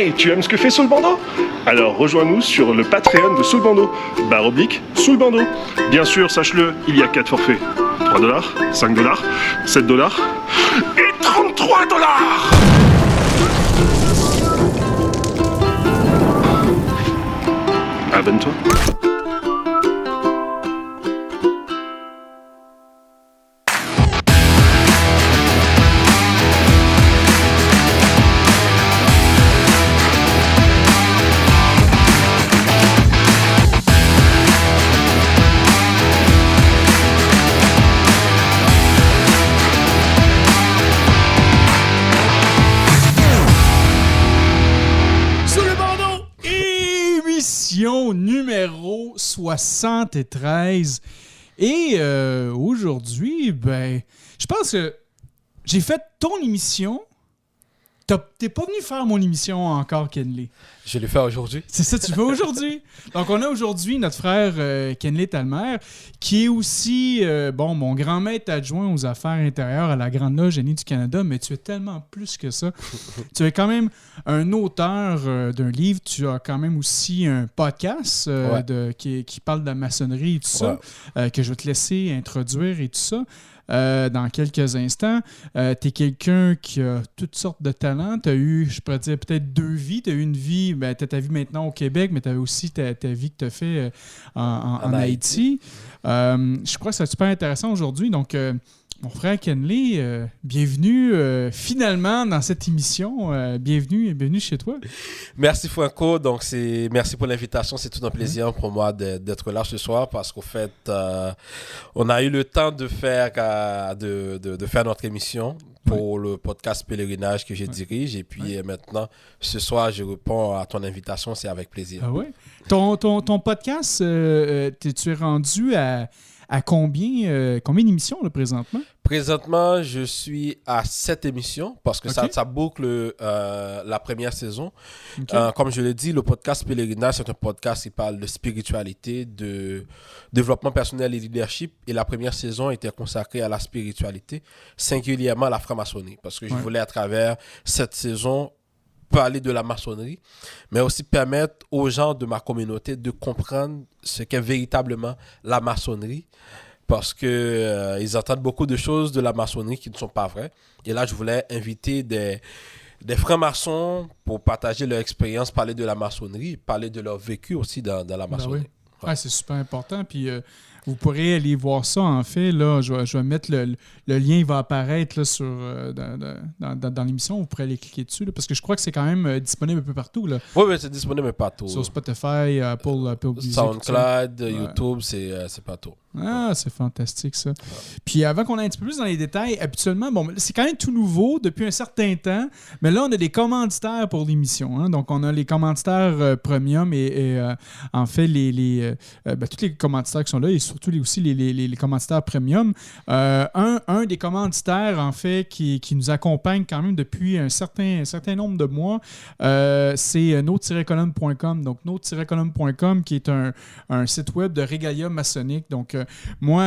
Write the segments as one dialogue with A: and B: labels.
A: Hey, tu aimes ce que fait Soul Bando? Alors rejoins-nous sur le Patreon de Soul Bando, /Soul Bando. Bien sûr, sache-le, il y a 4 forfaits. $3, $5, $7 et $33. Abonne-toi.
B: Numéro 73. Et aujourd'hui, je pense que j'ai fait ton émission. T'es pas venu faire mon émission encore, Kenley.
C: Je l'ai fait aujourd'hui.
B: C'est ça, tu fais aujourd'hui. Donc, on a aujourd'hui notre frère Kenley Talmer, qui est aussi mon grand maître adjoint aux affaires intérieures à la Grande Loge Génie du Canada, mais tu es tellement plus que ça. Tu es quand même un auteur d'un livre, tu as quand même aussi un podcast qui parle de la maçonnerie et tout ça, que je vais te laisser introduire et tout ça. Dans quelques instants. Tu es quelqu'un qui a toutes sortes de talents. Tu as eu, je pourrais dire, peut-être 2 vies. Tu as eu une vie, tu as ta vie maintenant au Québec, mais tu avais aussi ta vie que tu as fait en Haïti. Je crois que c'est super intéressant aujourd'hui. Donc, mon frère Kenley, bienvenue finalement dans cette émission. Bienvenue chez toi.
C: Merci Franco. Donc merci pour l'invitation. C'est tout un plaisir pour moi d'être là ce soir parce qu'au fait, on a eu le temps de faire notre émission pour le podcast Pèlerinage que je dirige. Et puis maintenant, ce soir, je réponds à ton invitation. C'est avec plaisir.
B: Ah ouais? Ton podcast, tu es rendu à combien d'émissions là, présentement?
C: Présentement, je suis à 7 émissions parce que ça boucle la première saison. Okay. Comme je l'ai dit, le podcast Pèlerinage, c'est un podcast qui parle de spiritualité, de développement personnel et leadership. Et la première saison était consacrée à la spiritualité, singulièrement à la franc-maçonnerie. Parce que je voulais, à travers cette saison, parler de la maçonnerie, mais aussi permettre aux gens de ma communauté de comprendre ce qu'est véritablement la maçonnerie, parce que ils entendent beaucoup de choses de la maçonnerie qui ne sont pas vraies. Et là, je voulais inviter des francs-maçons pour partager leur expérience, parler de la maçonnerie, parler de leur vécu aussi dans la maçonnerie.
B: Oui. C'est super important. Puis vous pourrez aller voir ça, en fait. Là, je vais mettre le lien, il va apparaître là, dans l'émission. Vous pourrez aller cliquer dessus, là, parce que je crois que c'est quand même disponible un peu partout. Là.
C: Oui, c'est disponible partout.
B: Sur Spotify, Apple Music.
C: SoundCloud, YouTube, c'est partout.
B: Ah, c'est fantastique, ça. Puis avant qu'on aille un petit peu plus dans les détails, habituellement, c'est quand même tout nouveau depuis un certain temps, mais là, on a des commanditaires pour l'émission. Hein? Donc, on a les commanditaires premium et en fait, tous les commanditaires qui sont là et surtout aussi les commanditaires premium. Un des commanditaires, en fait, qui nous accompagne quand même depuis un certain nombre de mois, c'est no-column.com. Donc, no-column.com qui est un site web de régalia maçonnique. Donc, moi,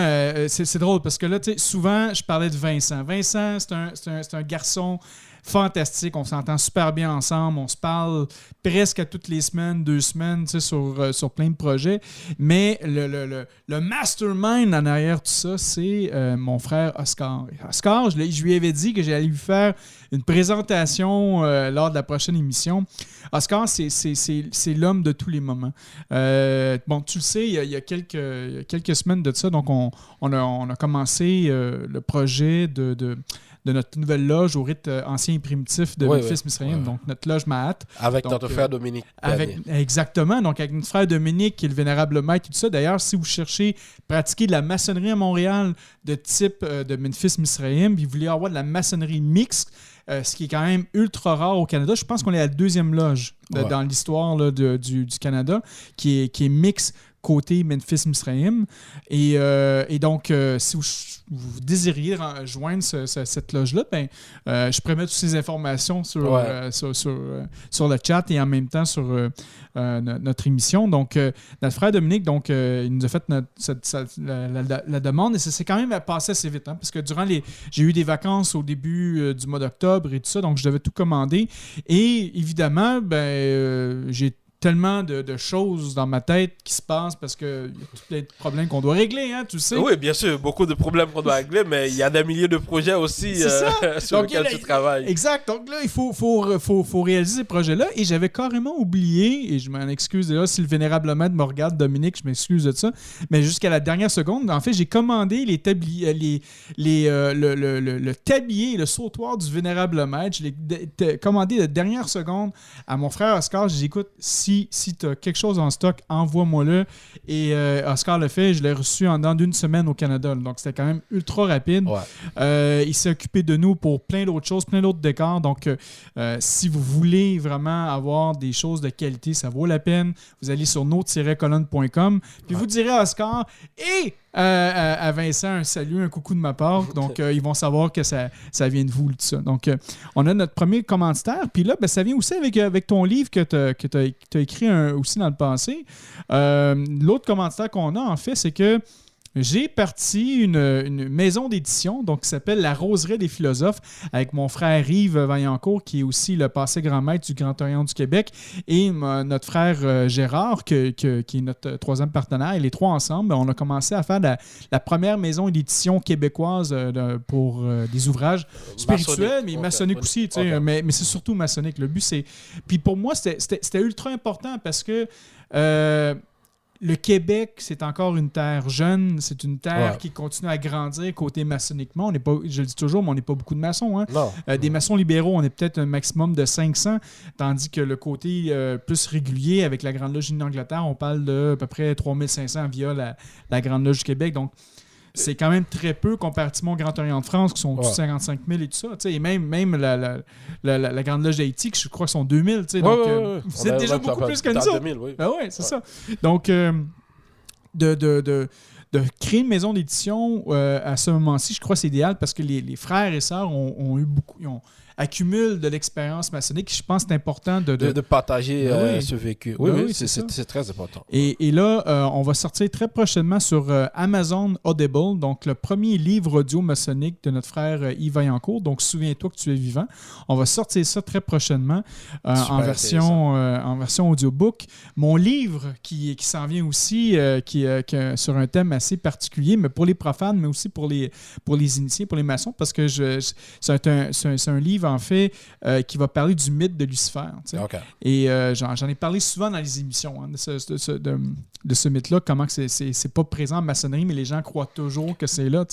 B: c'est drôle parce que là, souvent, je parlais de Vincent. Vincent, c'est un garçon fantastique. On s'entend super bien ensemble. On se parle presque à toutes les semaines, 2 semaines, sur plein de projets. Mais le mastermind en arrière de tout ça, c'est mon frère Oscar. Oscar, je lui avais dit que j'allais lui faire une présentation lors de la prochaine émission. Oscar, c'est l'homme de tous les moments. Tu le sais, il y a quelques semaines de ça, donc on a commencé le projet de notre nouvelle loge au rite ancien et primitif de Memphis Misraïm, donc notre loge Mahat.
C: Avec notre frère Dominique.
B: Exactement, donc avec notre frère Dominique, qui est le vénérable maître et tout ça. D'ailleurs, si vous cherchez pratiquer de la maçonnerie à Montréal de type de Memphis Misraïm, puis vous voulez avoir de la maçonnerie mixte, ce qui est quand même ultra rare au Canada. Je pense qu'on est à la 2e loge dans l'histoire là, du Canada qui est mixte côté Memphis-Misraïm. Et donc, si vous désiriez joindre cette loge-là, ben, je pourrais mettre toutes ces informations sur le chat et en même temps sur notre émission. Donc, notre frère Dominique, donc, il nous a fait la demande et ça s'est quand même passé assez vite, hein, parce que j'ai eu des vacances au début du mois d'octobre et tout ça, donc je devais tout commander. Et évidemment, j'ai tellement de choses dans ma tête qui se passent parce qu'il y a tous les problèmes qu'on doit régler, hein, tu sais.
C: Oui, bien sûr, beaucoup de problèmes qu'on doit régler, mais il y a des milliers de projets aussi sur lesquels tu travailles.
B: Exact. Donc là, il faut réaliser ces projets-là. Et j'avais carrément oublié, et je m'en excuse là, si le vénérable maître me regarde, Dominique, je m'excuse de ça, mais jusqu'à la dernière seconde, en fait, j'ai commandé les tabliers, le tablier, le sautoir du vénérable maître. Je l'ai commandé la dernière seconde à mon frère Oscar. J'ai dit, écoute, si tu as quelque chose en stock, envoie-moi-le. Et Oscar le fait, je l'ai reçu en dedans d'une semaine au Canada. Donc, c'était quand même ultra rapide. Ouais. Il s'est occupé de nous pour plein d'autres choses, plein d'autres décors. Donc, si vous voulez vraiment avoir des choses de qualité, ça vaut la peine. Vous allez sur no-colonne.com. Puis vous direz à Oscar et à Vincent un salut, un coucou de ma part. Donc, ils vont savoir que ça vient de vous, tout ça. Donc, on a notre premier commanditaire. Puis là, ça vient aussi avec ton livre que tu as écrit aussi dans le passé. L'autre commanditaire qu'on a, en fait, c'est que j'ai parti une maison d'édition donc qui s'appelle La Roseraie des Philosophes avec mon frère Yves Vaillancourt qui est aussi le passé grand maître du Grand Orient du Québec et notre frère Gérard qui est notre troisième partenaire. Et les trois ensemble, on a commencé à faire la première maison d'édition québécoise pour des ouvrages spirituels, mais maçonniques aussi. Okay. Mais c'est surtout maçonnique. Le but, c'est... Puis pour moi, c'était ultra important parce que... le Québec, c'est encore une terre jeune. C'est une terre qui continue à grandir côté maçonniquement. On n'est pas, je le dis toujours, mais on n'est pas beaucoup de maçons. Hein? Des maçons libéraux, on est peut-être un maximum de 500, tandis que le côté plus régulier, avec la Grande Loge d'Angleterre, on parle de à peu près 3500 via la Grande Loge du Québec. Donc, c'est quand même très peu comparativement au Grand Orient de France, qui sont 55 000 et tout ça. Et même la Grande Loge d'Haïti, qui je crois sont 2000. Donc, vous êtes déjà beaucoup plus que nous autres. 2000, oui. C'est ça. Donc, de créer une maison d'édition à ce moment-ci, je crois que c'est idéal parce que les frères et sœurs ont eu beaucoup... accumulent de l'expérience maçonnique. Je pense que c'est important de
C: partager ce vécu. Oui, c'est très important.
B: Et là, on va sortir très prochainement sur Amazon Audible, donc le premier livre audio maçonnique de notre frère Yves Vaillancourt. Donc, souviens-toi que tu es vivant. On va sortir ça très prochainement en version audiobook. Mon livre qui s'en vient aussi, qui sur un thème assez particulier, mais pour les profanes, mais aussi pour les initiés, pour les maçons, parce que c'est un livre en fait, qui va parler du mythe de Lucifer. Okay. Et j'en ai parlé souvent dans les émissions de ce mythe-là, comment que c'est pas présent en maçonnerie, mais les gens croient toujours que c'est là.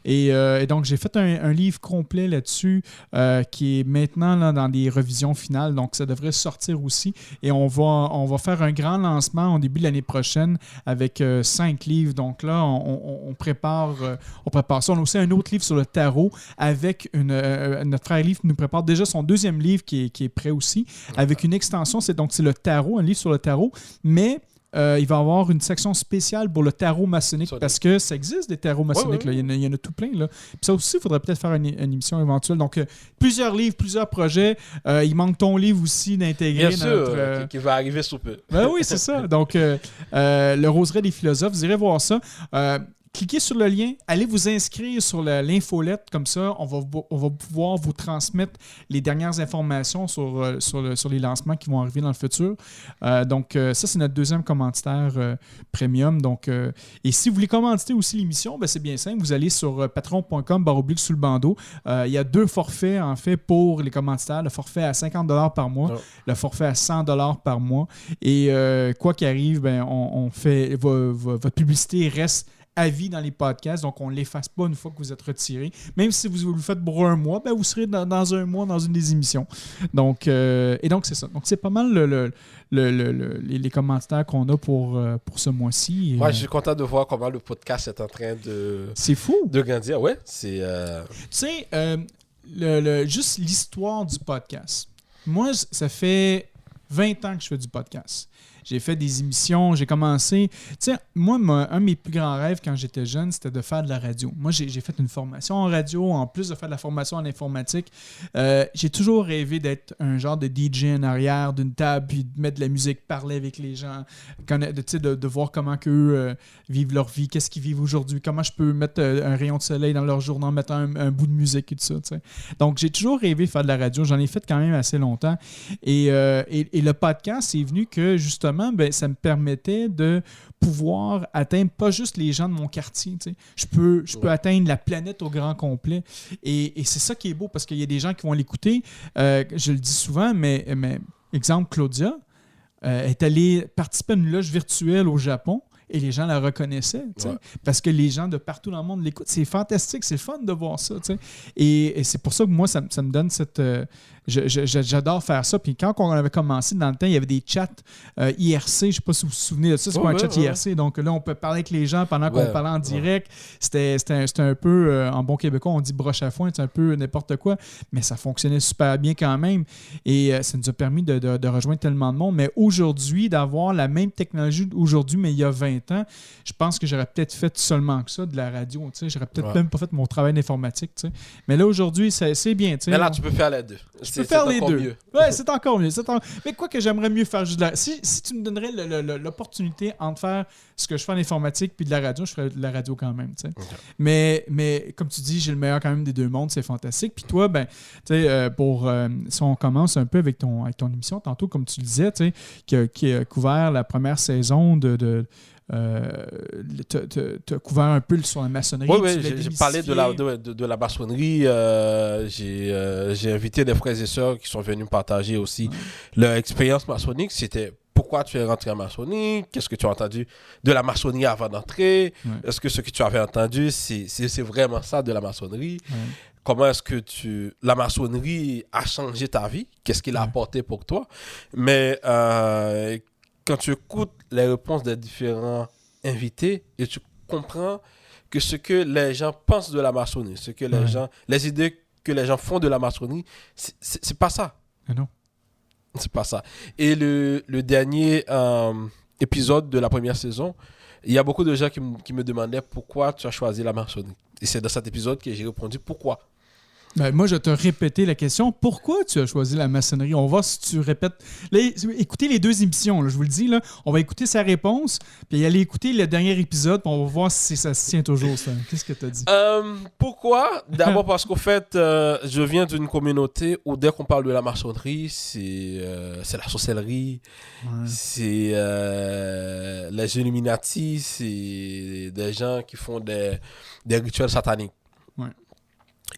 B: Et donc, j'ai fait un livre complet là-dessus qui est maintenant là, dans des revisions finales. Donc, ça devrait sortir aussi. Et on va faire un grand lancement au début de l'année prochaine avec 5 livres. Donc là, on prépare ça. On a aussi un autre livre sur le tarot avec notre frère Livre nous prépare déjà son deuxième livre qui est prêt aussi, avec une extension. C'est le tarot, un livre sur le tarot, mais il va y avoir une section spéciale pour le tarot maçonnique parce que ça existe des tarots maçonniques. Là. Il y en a tout plein. Là. Puis ça aussi, il faudrait peut-être faire une émission éventuelle. Donc, plusieurs livres, plusieurs projets. Il manque ton livre aussi d'intégrer.
C: Bien sûr, qui va arriver sous peu.
B: Oui, c'est ça. Donc, le Roseraie des Philosophes, vous irez voir ça. Cliquez sur le lien, allez vous inscrire sur l'infolette, comme ça, on va pouvoir vous transmettre les dernières informations sur les lancements qui vont arriver dans le futur. Donc, ça, c'est notre deuxième commanditaire premium. Donc, et si vous voulez commanditer aussi l'émission, c'est bien simple, vous allez sur patreon.com/sous le bandeau. Il y a 2 forfaits, en fait, pour les commanditaires. Le forfait à 50 $ par mois, le forfait à 100 $ par mois. Et quoi qu'il arrive, on fait votre publicité reste à vie dans les podcasts, donc on ne l'efface pas une fois que vous êtes retiré. Même si vous le faites pour un mois, vous serez dans un mois dans une des émissions. Donc, c'est ça. Donc, c'est pas mal les commentaires qu'on a pour ce mois-ci.
C: Moi, je suis content de voir comment le podcast est en train de...
B: C'est fou!
C: De grandir, ouais. C'est...
B: Tu sais, juste l'histoire du podcast. Moi, ça fait 20 ans que je fais du podcast. j'ai fait des émissions, j'ai commencé... Tu sais, moi, un de mes plus grands rêves quand j'étais jeune, c'était de faire de la radio. Moi, j'ai fait une formation en radio, en plus de faire de la formation en informatique. J'ai toujours rêvé d'être un genre de DJ en arrière d'une table, puis de mettre de la musique, parler avec les gens, de voir comment qu'eux vivent leur vie, qu'est-ce qu'ils vivent aujourd'hui, comment je peux mettre un rayon de soleil dans leur journée en mettant un bout de musique et tout ça. T'sais. Donc, j'ai toujours rêvé de faire de la radio. J'en ai fait quand même assez longtemps. Et le podcast, c'est venu que, justement, ça me permettait de pouvoir atteindre pas juste les gens de mon quartier. T'sais. Je peux atteindre la planète au grand complet. Et c'est ça qui est beau, parce qu'il y a des gens qui vont l'écouter. Je le dis souvent, mais exemple, Claudia est allée participer à une loge virtuelle au Japon. Et les gens la reconnaissaient, parce que les gens de partout dans le monde l'écoutent. C'est fantastique, c'est fun de voir ça. Et c'est pour ça que moi, ça me donne cette... j'adore faire ça. Puis quand on avait commencé, dans le temps, il y avait des chats IRC. Je ne sais pas si vous vous souvenez de ça. C'est quoi un chat IRC? Donc là, on peut parler avec les gens pendant qu'on parlait en direct. C'était un peu, en bon québécois, on dit broche à foin. C'est un peu n'importe quoi. Mais ça fonctionnait super bien quand même. Et ça nous a permis de rejoindre tellement de monde. Mais aujourd'hui, d'avoir la même technologie aujourd'hui, mais il y a 20 ans, je pense que j'aurais peut-être fait seulement que ça, de la radio. J'aurais peut-être même pas fait mon travail d'informatique. Mais là, aujourd'hui, c'est bien.
C: Mais là, tu peux faire les deux.
B: Je peux faire les deux. Oui, c'est encore mieux. Mais quoi que j'aimerais mieux faire juste de la... Si tu me donnerais l'opportunité entre faire ce que je fais en informatique puis de la radio, je ferais de la radio quand même. Okay. Mais comme tu dis, j'ai le meilleur quand même des deux mondes, c'est fantastique. Puis toi, si on commence un peu avec ton émission, tantôt, comme tu le disais, qui a couvert la première saison t'as couvert un peu sur la maçonnerie.
C: Oui, j'ai parlé de la maçonnerie. J'ai invité des frères et sœurs qui sont venus partager aussi leur expérience maçonnique. C'était pourquoi tu es rentré en maçonnerie, qu'est-ce que tu as entendu de la maçonnerie avant d'entrer, est-ce que ce que tu avais entendu, c'est vraiment ça de la maçonnerie, comment est-ce que la maçonnerie a changé ta vie, qu'est-ce qu'il a apporté pour toi. Mais quand tu écoutes les réponses des différents invités et tu comprends que ce que les gens pensent de la maçonnerie, ce que les idées que les gens font de la maçonnerie, c'est pas ça.
B: Non.
C: C'est pas ça. Et le dernier épisode de la première saison, il y a beaucoup de gens qui me demandaient pourquoi tu as choisi la maçonnerie. Et c'est dans cet épisode que j'ai répondu pourquoi.
B: Moi, je vais te répéter la question. Pourquoi tu as choisi la maçonnerie? On va voir si tu répètes. Écoutez les deux émissions, là, je vous le dis. Là, on va écouter sa réponse, puis aller écouter le dernier épisode, puis on va voir si ça se tient toujours. Ça. Qu'est-ce que tu as dit?
C: Pourquoi? D'abord parce qu'en fait, je viens d'une communauté où dès qu'on parle de la maçonnerie, c'est la sorcellerie, c'est les Illuminati, c'est des gens qui font des rituels sataniques.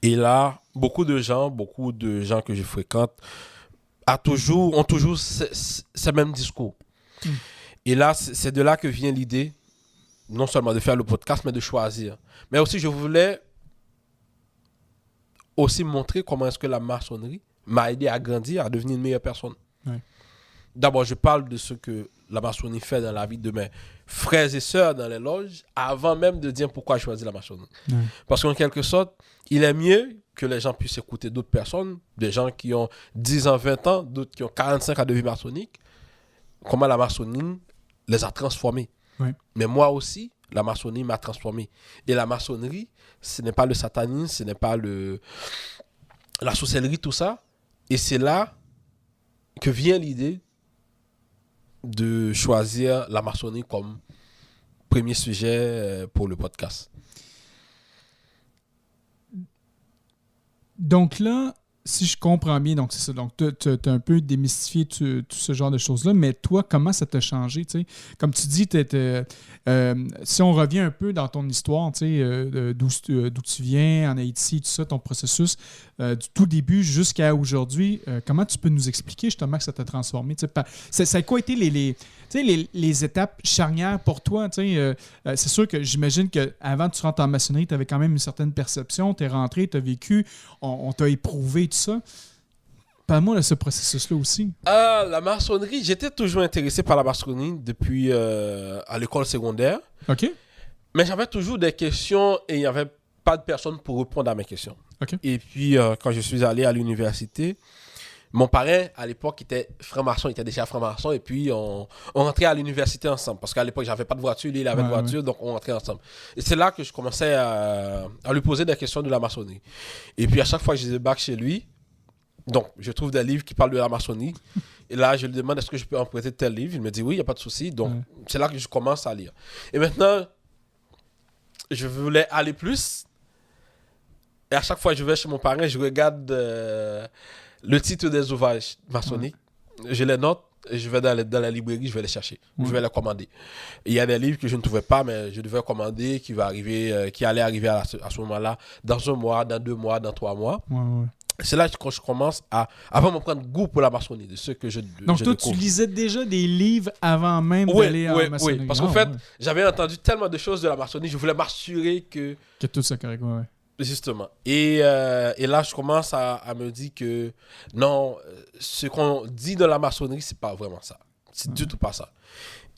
C: Et là, beaucoup de gens que je fréquente ont toujours ce même discours. Et là, c'est de là que vient l'idée, non seulement de faire le podcast, mais de choisir. Mais aussi, je voulais aussi montrer comment est-ce que la maçonnerie m'a aidé à grandir, à devenir une meilleure personne. D'abord, je parle de ce que la maçonnerie fait dans la vie de mes frères et sœurs dans les loges, avant même de dire pourquoi j'ai choisi la maçonnerie. Parce qu'en quelque sorte, il est mieux que les gens puissent écouter d'autres personnes, des gens qui ont 10 ans, 20 ans, d'autres qui ont 45 ans de vie maçonnique, comment la maçonnerie les a transformés. Mais moi aussi, la maçonnerie m'a transformé. Et la maçonnerie, ce n'est pas le satanisme, ce n'est pas la sorcellerie, tout ça. Et c'est là que vient l'idée de choisir la maçonnerie comme premier sujet pour le podcast.
B: Donc là, si je comprends bien, donc c'est ça. Donc, tu as un peu démystifié tout ce genre de choses-là, mais toi, comment ça t'a changé? T'sais? Comme tu dis, si on revient un peu dans ton histoire, d'où tu viens, en Haïti, tout ça, ton processus, du tout début jusqu'à aujourd'hui, comment tu peux nous expliquer justement que ça t'a transformé? Ça a quoi été les étapes charnières pour toi? C'est sûr que j'imagine qu'avant que tu rentres en maçonnerie, tu avais quand même une certaine perception, tu es rentré, tu as vécu, on t'a éprouvé, tout ça. Parle-moi de ce processus-là aussi.
C: La maçonnerie, j'étais toujours intéressé par la maçonnerie depuis à l'école secondaire.
B: OK.
C: Mais j'avais toujours des questions et il n'y avait pas de personne pour répondre à mes questions.
B: Okay.
C: Et puis, quand je suis allé à l'université, Mon parrain, à l'époque, était franc-maçon, il était déjà franc-maçon, et puis on rentrait à l'université ensemble. Parce qu'à l'époque, j'avais pas de voiture, lui, il avait une voiture, donc on rentrait ensemble. Et c'est là que je commençais à lui poser des questions de la maçonnerie. Et puis à chaque fois que je débarque chez lui, donc je trouve des livres qui parlent de la maçonnerie. Et là, je lui demande est-ce que je peux emprunter tel livre. Il me dit oui, il n'y a pas de souci. Donc c'est là que je commence à lire. Et maintenant, je voulais aller plus. Et à chaque fois que je vais chez mon parrain, je regarde le titre des ouvrages maçonniques. Je les note et je vais dans la librairie, je vais les chercher. Je vais les commander. Et il y a des livres que je ne trouvais pas, mais je devais commander, qui allaient arriver à ce moment-là, dans 1 mois, dans 2 mois, dans 3 mois. C'est là que je commence à me prendre goût pour la maçonnerie, de ce que je
B: Donc toi, tu lisais déjà des livres avant même d'aller en maçonnerie.
C: Oui, parce qu'en fait, j'avais entendu tellement de choses de la maçonnerie, je voulais m'assurer que
B: tout ça correct,
C: Justement. Et là, je commence à me dire que non, ce qu'on dit de la maçonnerie, c'est pas vraiment ça. C'est du tout pas ça.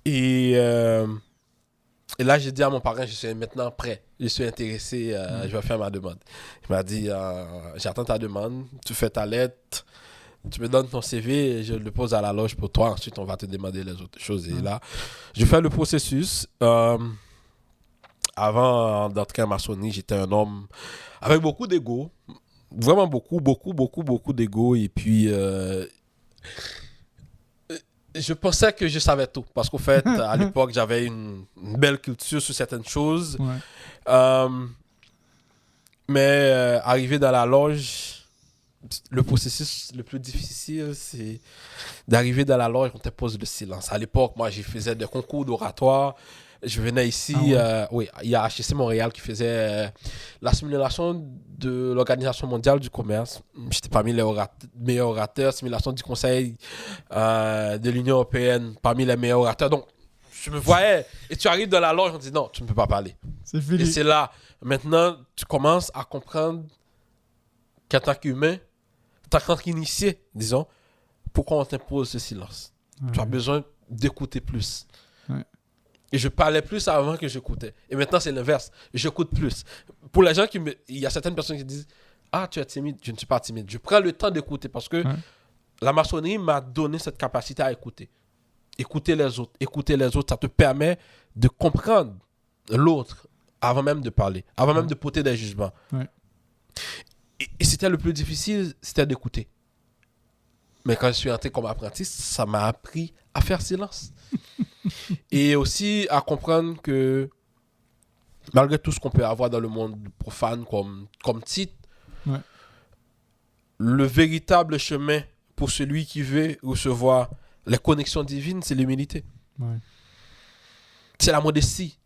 C: Et là, j'ai dit à mon parrain, je suis maintenant prêt. Je suis intéressé, je vais faire ma demande. Il m'a dit, j'attends ta demande, tu fais ta lettre, tu me donnes ton CV, et je le pose à la loge pour toi. Ensuite, on va te demander les autres choses. Et là, je fais le processus. Avant d'entrer en maçonnerie, j'étais un homme avec beaucoup d'ego. Vraiment beaucoup d'ego. Et puis, je pensais que je savais tout. Parce qu'au fait, à l'époque, j'avais une belle culture sur certaines choses. Mais arrivé dans la loge, le processus le plus difficile, c'est d'arriver dans la loge, on te pose le silence. À l'époque, moi, je faisais des concours d'oratoire. Je venais ici, il y a HEC Montréal qui faisait la simulation de l'Organisation mondiale du commerce. J'étais parmi les meilleurs orateurs, simulation du Conseil de l'Union européenne, parmi les meilleurs orateurs. Donc, je me voyais, et tu arrives dans la loge, on te dit non, tu ne peux pas parler.
B: C'est fini.
C: Et c'est là, maintenant, tu commences à comprendre qu'en tant qu'humain, en tant qu'initié, disons, pourquoi on t'impose ce silence. Tu as besoin d'écouter plus. Et je parlais plus avant que j'écoutais. Et maintenant, c'est l'inverse. J'écoute plus. Pour les gens il y a certaines personnes qui disent « Ah, tu es timide. » Je ne suis pas timide. Je prends le temps d'écouter parce que la maçonnerie m'a donné cette capacité à écouter. Écouter les autres, ça te permet de comprendre l'autre avant même de parler, avant même de porter des jugements. Et c'était le plus difficile, c'était d'écouter. Mais quand je suis entré comme apprenti, ça m'a appris à faire silence. Et aussi à comprendre que malgré tout ce qu'on peut avoir dans le monde profane comme titre, le véritable chemin pour celui qui veut recevoir les connexions divines, c'est l'humilité. C'est la modestie.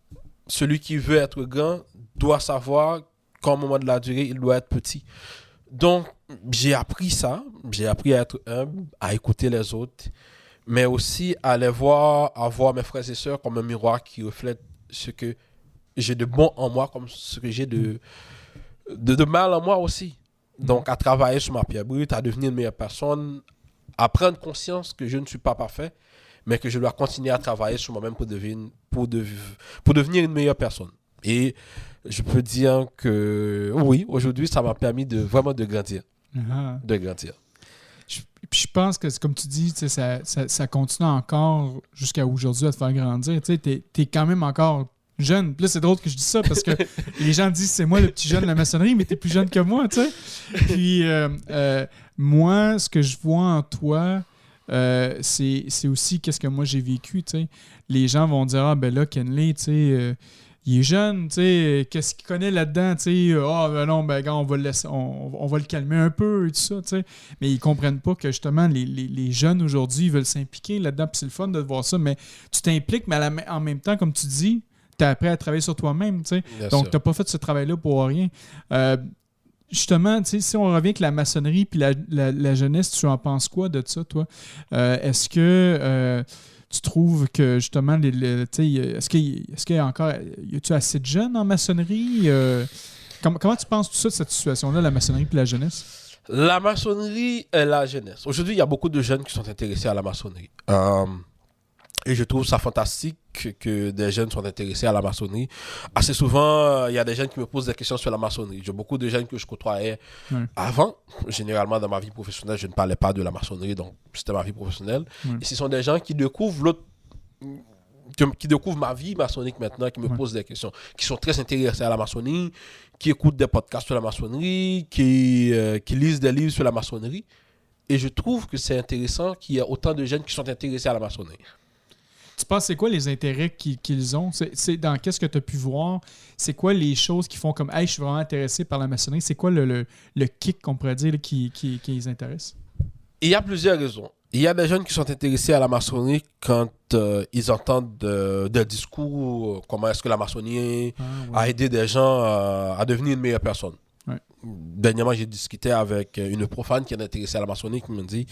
C: Celui qui veut être grand doit savoir qu'au moment de la durée, il doit être petit. Donc, j'ai appris ça. J'ai appris à être humble, à écouter les autres, mais aussi à voir mes frères et sœurs comme un miroir qui reflète ce que j'ai de bon en moi, comme ce que j'ai de mal en moi aussi. Donc, à travailler sur ma pierre brute, à devenir une meilleure personne, à prendre conscience que je ne suis pas parfait, mais que je dois continuer à travailler sur moi-même pour devenir une meilleure personne. Et je peux dire que oui, aujourd'hui, ça m'a permis vraiment de grandir. De grandir.
B: Puis je pense que, comme tu dis, ça continue encore jusqu'à aujourd'hui à te faire grandir. Tu es quand même encore jeune. Puis là, c'est drôle que je dise ça parce que les gens disent c'est moi le petit jeune de la maçonnerie, mais tu es plus jeune que moi. Tu sais. Puis moi, ce que je vois en toi, c'est aussi qu'est-ce que moi j'ai vécu. Tu sais. Les gens vont dire ah ben là, Kenley, tu sais. Il est jeune, tu sais, qu'est-ce qu'il connaît là-dedans, tu sais, ben non, ben gars, on va le calmer un peu et tout ça, tu sais. Mais ils comprennent pas que justement, les jeunes aujourd'hui, ils veulent s'impliquer là-dedans, puis c'est le fun de voir ça, mais tu t'impliques, mais en même temps, comme tu dis, tu es prêt à travailler sur toi-même, tu sais. Donc, tu n'as pas fait ce travail-là pour rien. Justement, tu sais, si on revient avec la maçonnerie puis la jeunesse, tu en penses quoi de ça, toi? Est-ce que... tu trouves que justement, est-ce qu'il y a encore. Y a-tu assez de jeunes en maçonnerie? Comment tu penses tout ça de cette situation-là, la maçonnerie et la jeunesse?
C: La maçonnerie et la jeunesse. Aujourd'hui, il y a beaucoup de jeunes qui sont intéressés à la maçonnerie. Et je trouve ça fantastique que des jeunes soient intéressés à la maçonnerie. Assez souvent, il y a des jeunes qui me posent des questions sur la maçonnerie. J'ai beaucoup de jeunes que je côtoyais avant. Généralement, dans ma vie professionnelle, je ne parlais pas de la maçonnerie, donc c'était ma vie professionnelle. Et ce sont des gens qui découvrent ma vie maçonnique maintenant, qui me posent des questions, qui sont très intéressés à la maçonnerie, qui écoutent des podcasts sur la maçonnerie, qui lisent des livres sur la maçonnerie. Et je trouve que c'est intéressant qu'il y ait autant de jeunes qui sont intéressés à la maçonnerie.
B: Tu penses, c'est quoi les intérêts qu'ils ont? C'est dans qu'est-ce que tu as pu voir? C'est quoi les choses qui font comme « Hey, je suis vraiment intéressé par la maçonnerie ». C'est quoi le kick qu'on pourrait dire là, qui les intéresse? Il
C: y a plusieurs raisons. Il y a des jeunes qui sont intéressés à la maçonnerie quand ils entendent des discours, comment est-ce que la maçonnerie a aidé des gens à devenir une meilleure personne. Ouais. Dernièrement, j'ai discuté avec une profane qui est intéressée à la maçonnerie qui me dit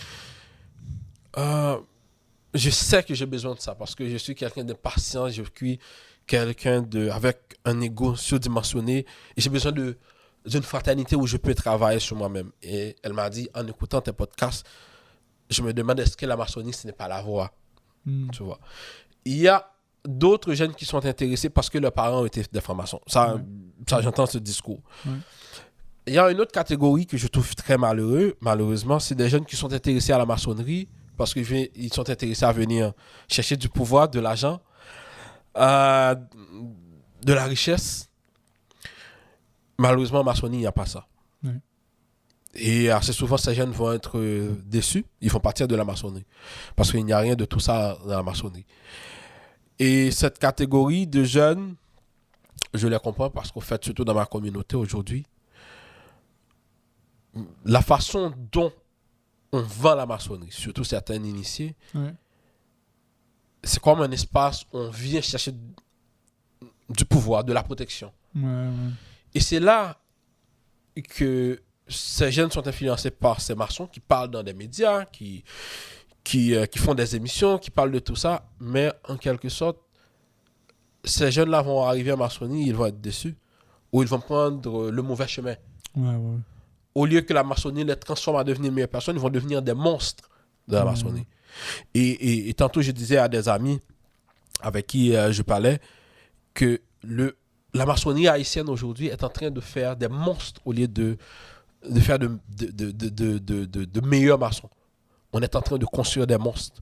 C: je sais que j'ai besoin de ça parce que je suis quelqu'un de patient, je suis quelqu'un avec un ego surdimensionné et j'ai besoin d'une fraternité où je peux travailler sur moi-même. Et elle m'a dit, en écoutant tes podcasts, je me demande est-ce que la maçonnerie, ce n'est pas la voie. Tu vois. Il y a d'autres jeunes qui sont intéressés parce que leurs parents ont été des francs-maçons. Ça, j'entends ce discours. Il y a une autre catégorie que je trouve très malheureusement, c'est des jeunes qui sont intéressés à la maçonnerie parce qu'ils sont intéressés à venir chercher du pouvoir, de l'argent, de la richesse. Malheureusement, en maçonnerie, il n'y a pas ça. Et assez souvent, ces jeunes vont être déçus. Ils vont partir de la maçonnerie. Parce qu'il n'y a rien de tout ça dans la maçonnerie. Et cette catégorie de jeunes, je les comprends parce qu'en fait, surtout dans ma communauté aujourd'hui, la façon dont on vend la maçonnerie, surtout certains initiés, c'est comme un espace où on vient chercher du pouvoir, de la protection. Et c'est là que ces jeunes sont influencés par ces maçons qui parlent dans des médias, qui font des émissions, qui parlent de tout ça, mais en quelque sorte, ces jeunes-là vont arriver à maçonnerie, ils vont être déçus, ou ils vont prendre le mauvais chemin. Au lieu que la maçonnerie les transforme à devenir de meilleures personnes, ils vont devenir des monstres de la maçonnerie. Et tantôt, je disais à des amis avec qui je parlais que la maçonnerie haïtienne aujourd'hui est en train de faire des monstres au lieu de faire de meilleurs maçons. On est en train de construire des monstres.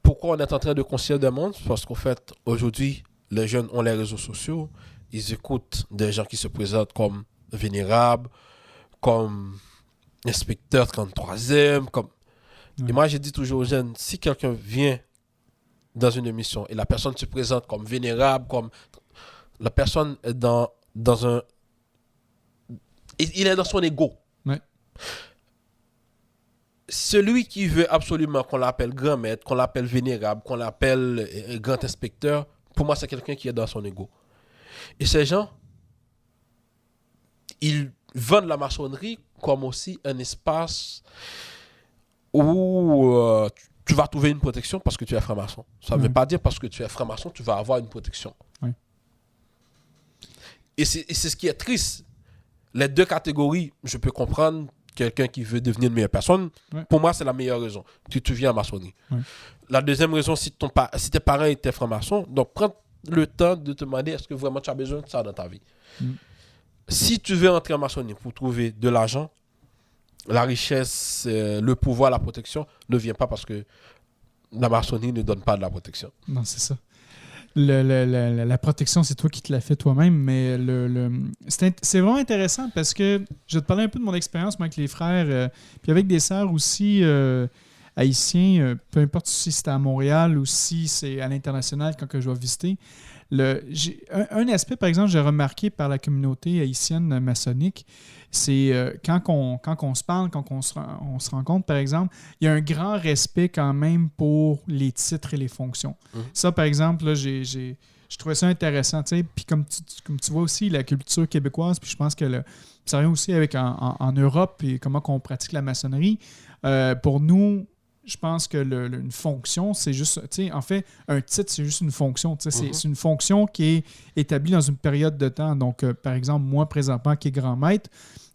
C: Pourquoi on est en train de construire des monstres? Parce qu'en fait, aujourd'hui, les jeunes ont les réseaux sociaux, ils écoutent des gens qui se présentent comme vénérables, comme inspecteur 33e, comme... Et moi, je dis toujours aux jeunes, si quelqu'un vient dans une émission et la personne se présente comme vénérable, comme... La personne est dans un... Il est dans son ego. Celui qui veut absolument qu'on l'appelle grand maître, qu'on l'appelle vénérable, qu'on l'appelle grand inspecteur, pour moi, c'est quelqu'un qui est dans son ego. Et ces gens, ils vendent la maçonnerie comme aussi un espace où tu vas trouver une protection parce que tu es franc-maçon. Ça ne veut pas dire parce que tu es franc-maçon, tu vas avoir une protection. Et c'est ce qui est triste. Les deux catégories, je peux comprendre quelqu'un qui veut devenir une meilleure personne. Pour moi, c'est la meilleure raison. Tu viens en maçonnerie. La deuxième raison, si tes parents étaient francs-maçons, donc prends le temps de te demander est-ce que vraiment tu as besoin de ça dans ta vie. Si tu veux entrer en maçonnerie pour trouver de l'argent, la richesse, le pouvoir, la protection, ne vient pas parce que la maçonnerie ne donne pas de la protection.
B: Non, c'est ça. La protection, c'est toi qui te la fais toi-même, mais c'est vraiment intéressant parce que je vais te parler un peu de mon expérience moi, avec les frères, puis avec des sœurs aussi haïtiens, peu importe si c'est à Montréal ou si c'est à l'international quand que je vais visiter. Un aspect, par exemple, j'ai remarqué par la communauté haïtienne maçonnique, c'est quand on se parle, quand on se rencontre, par exemple, il y a un grand respect quand même pour les titres et les fonctions. Ça, par exemple, là, je trouvais ça intéressant. Puis comme tu vois aussi, la culture québécoise, puis je pense que ça vient aussi avec en Europe et comment on pratique la maçonnerie. Pour nous, je pense que une fonction, c'est juste... En fait, un titre, c'est juste une fonction. C'est une fonction qui est établie dans une période de temps. Donc, par exemple, moi, présentement, qui est grand maître,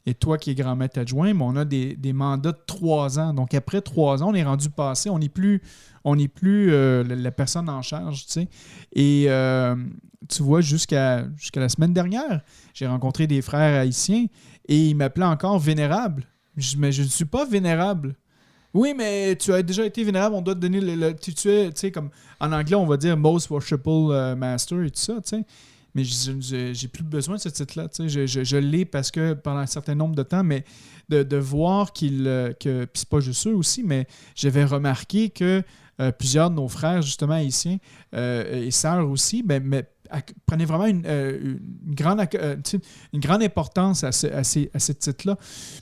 B: et toi qui es grand maître adjoint, on a des mandats de 3 ans. Donc, après 3 ans, on est rendu passé. On n'est plus la personne en charge, tu sais. Et tu vois, jusqu'à la semaine dernière, j'ai rencontré des frères haïtiens et ils m'appelaient encore vénérable. Mais je ne suis pas vénérable. Oui, mais tu as déjà été vénérable, on doit te donner tu sais, comme en anglais, on va dire Most Worshipful Master et tout ça, tu sais. Mais j'ai plus besoin de ce titre-là, tu sais. Je l'ai parce que pendant un certain nombre de temps, mais de voir que puis c'est pas juste eux aussi, mais j'avais remarqué que plusieurs de nos frères, justement, haïtiens et sœurs aussi, mais prenaient vraiment une grande importance à ce titre-là.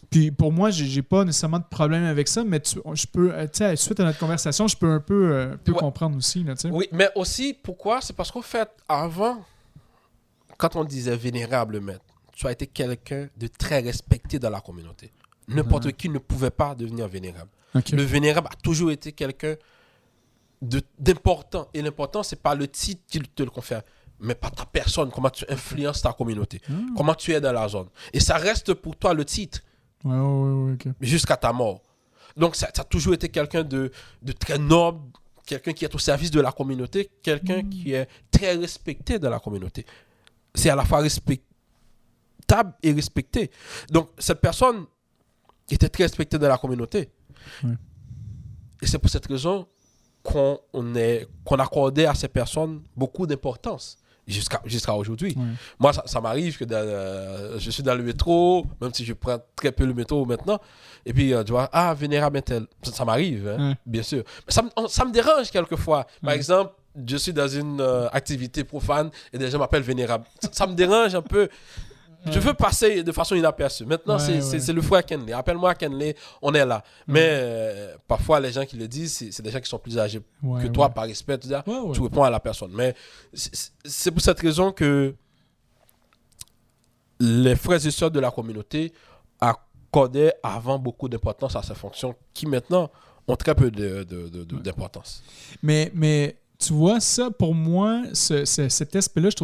B: Puis pour moi, j'ai pas nécessairement de problème avec ça, mais je peux, suite à notre conversation, je peux un peu comprendre aussi. Là,
C: oui, mais aussi, pourquoi? C'est parce qu'en fait, avant, quand on disait vénérable maître, tu as été quelqu'un de très respecté dans la communauté. N'importe qui ne pouvait pas devenir vénérable. Okay. Le vénérable a toujours été quelqu'un d'important. Et l'important, c'est pas le titre qui te le confère, mais pas ta personne, comment tu influences ta communauté, comment tu es dans la zone. Et ça reste pour toi le titre,
B: okay.
C: Jusqu'à ta mort. Donc, ça a toujours été quelqu'un de très noble, quelqu'un qui est au service de la communauté, quelqu'un qui est très respecté dans la communauté. C'est à la fois respectable et respecté. Donc, cette personne était très respectée dans la communauté. Et c'est pour cette raison qu'on accordait à ces personnes beaucoup d'importance jusqu'à aujourd'hui. Moi, ça m'arrive que je suis dans le métro, même si je prends très peu le métro maintenant, et puis tu vois, vénérable tel. Ça m'arrive, hein, bien sûr. Mais ça me dérange quelquefois. Par exemple, je suis dans une activité profane et des gens m'appellent vénérable. Ça me dérange un peu. Je veux passer de façon inaperçue. Maintenant, c'est le frère Kenley. Appelle-moi Kenley, on est là. Mais parfois, les gens qui le disent, c'est des gens qui sont plus âgés que toi, par respect. Tu réponds à la personne. Mais c'est pour cette raison que les frères et sœurs de la communauté accordaient avant beaucoup d'importance à ces fonctions qui, maintenant, ont très peu d'importance.
B: Mais tu vois, ça, pour moi, cet aspect-là, je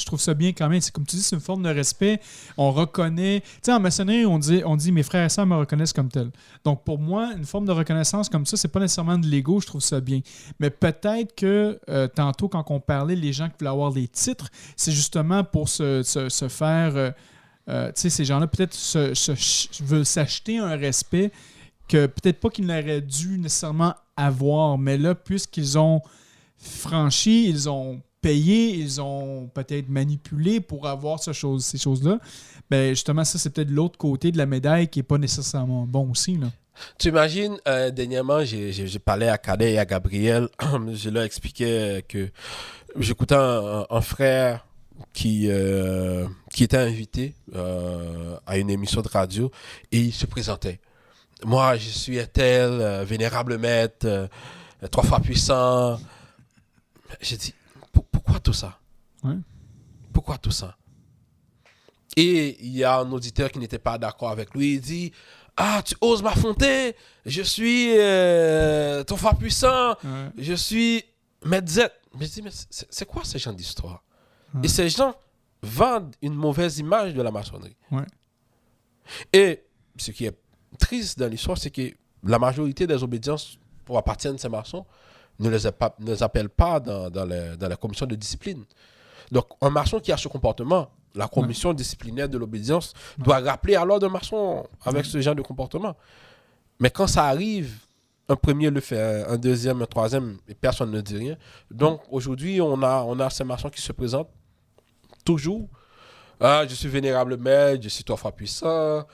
B: trouve ça bien quand même. C'est comme tu dis, c'est une forme de respect. On reconnaît... Tu sais, en maçonnerie, on dit mes frères et sœurs me reconnaissent comme tel. Donc, pour moi, une forme de reconnaissance comme ça, c'est pas nécessairement de l'ego, je trouve ça bien. Mais peut-être que, tantôt, quand on parlait, les gens qui voulaient avoir des titres, c'est justement pour se faire... tu sais, ces gens-là, peut-être veulent s'acheter un respect que peut-être pas qu'ils n'auraient dû nécessairement avoir. Mais là, puisqu'ils ont franchi, ils ont payé, ils ont peut-être manipulé pour avoir ces choses-là, ben justement, ça, c'est peut-être l'autre côté de la médaille qui n'est pas nécessairement bon aussi. Là.
C: Tu imagines, dernièrement, j'ai parlé à Cadet et à Gabriel, je leur expliquais que j'écoutais un frère qui était invité à une émission de radio et il se présentait. Moi, je suis un tel, vénérable maître, 3 fois puissant. J'ai dit, pourquoi tout ça? Pourquoi tout ça? Et il y a un auditeur qui n'était pas d'accord avec lui. Il dit, tu oses m'affronter? Je suis 3 fois puissant. Je suis maître Z. Mais je dis, mais c'est quoi ce genre d'histoire? Et ces gens vendent une mauvaise image de la maçonnerie. Et ce qui est triste dans l'histoire, c'est que la majorité des obédiences pour appartenir à ces maçons ne les appelle pas dans la commission de discipline. Donc, un maçon qui a ce comportement, la commission disciplinaire de l'obédience doit rappeler alors d'un maçon avec ce genre de comportement. Mais quand ça arrive, un premier le fait, un deuxième, un troisième, et personne ne dit rien. Donc, aujourd'hui, on a ces maçons qui se présentent toujours. Je suis vénérable maître, je suis 3 fois puissant,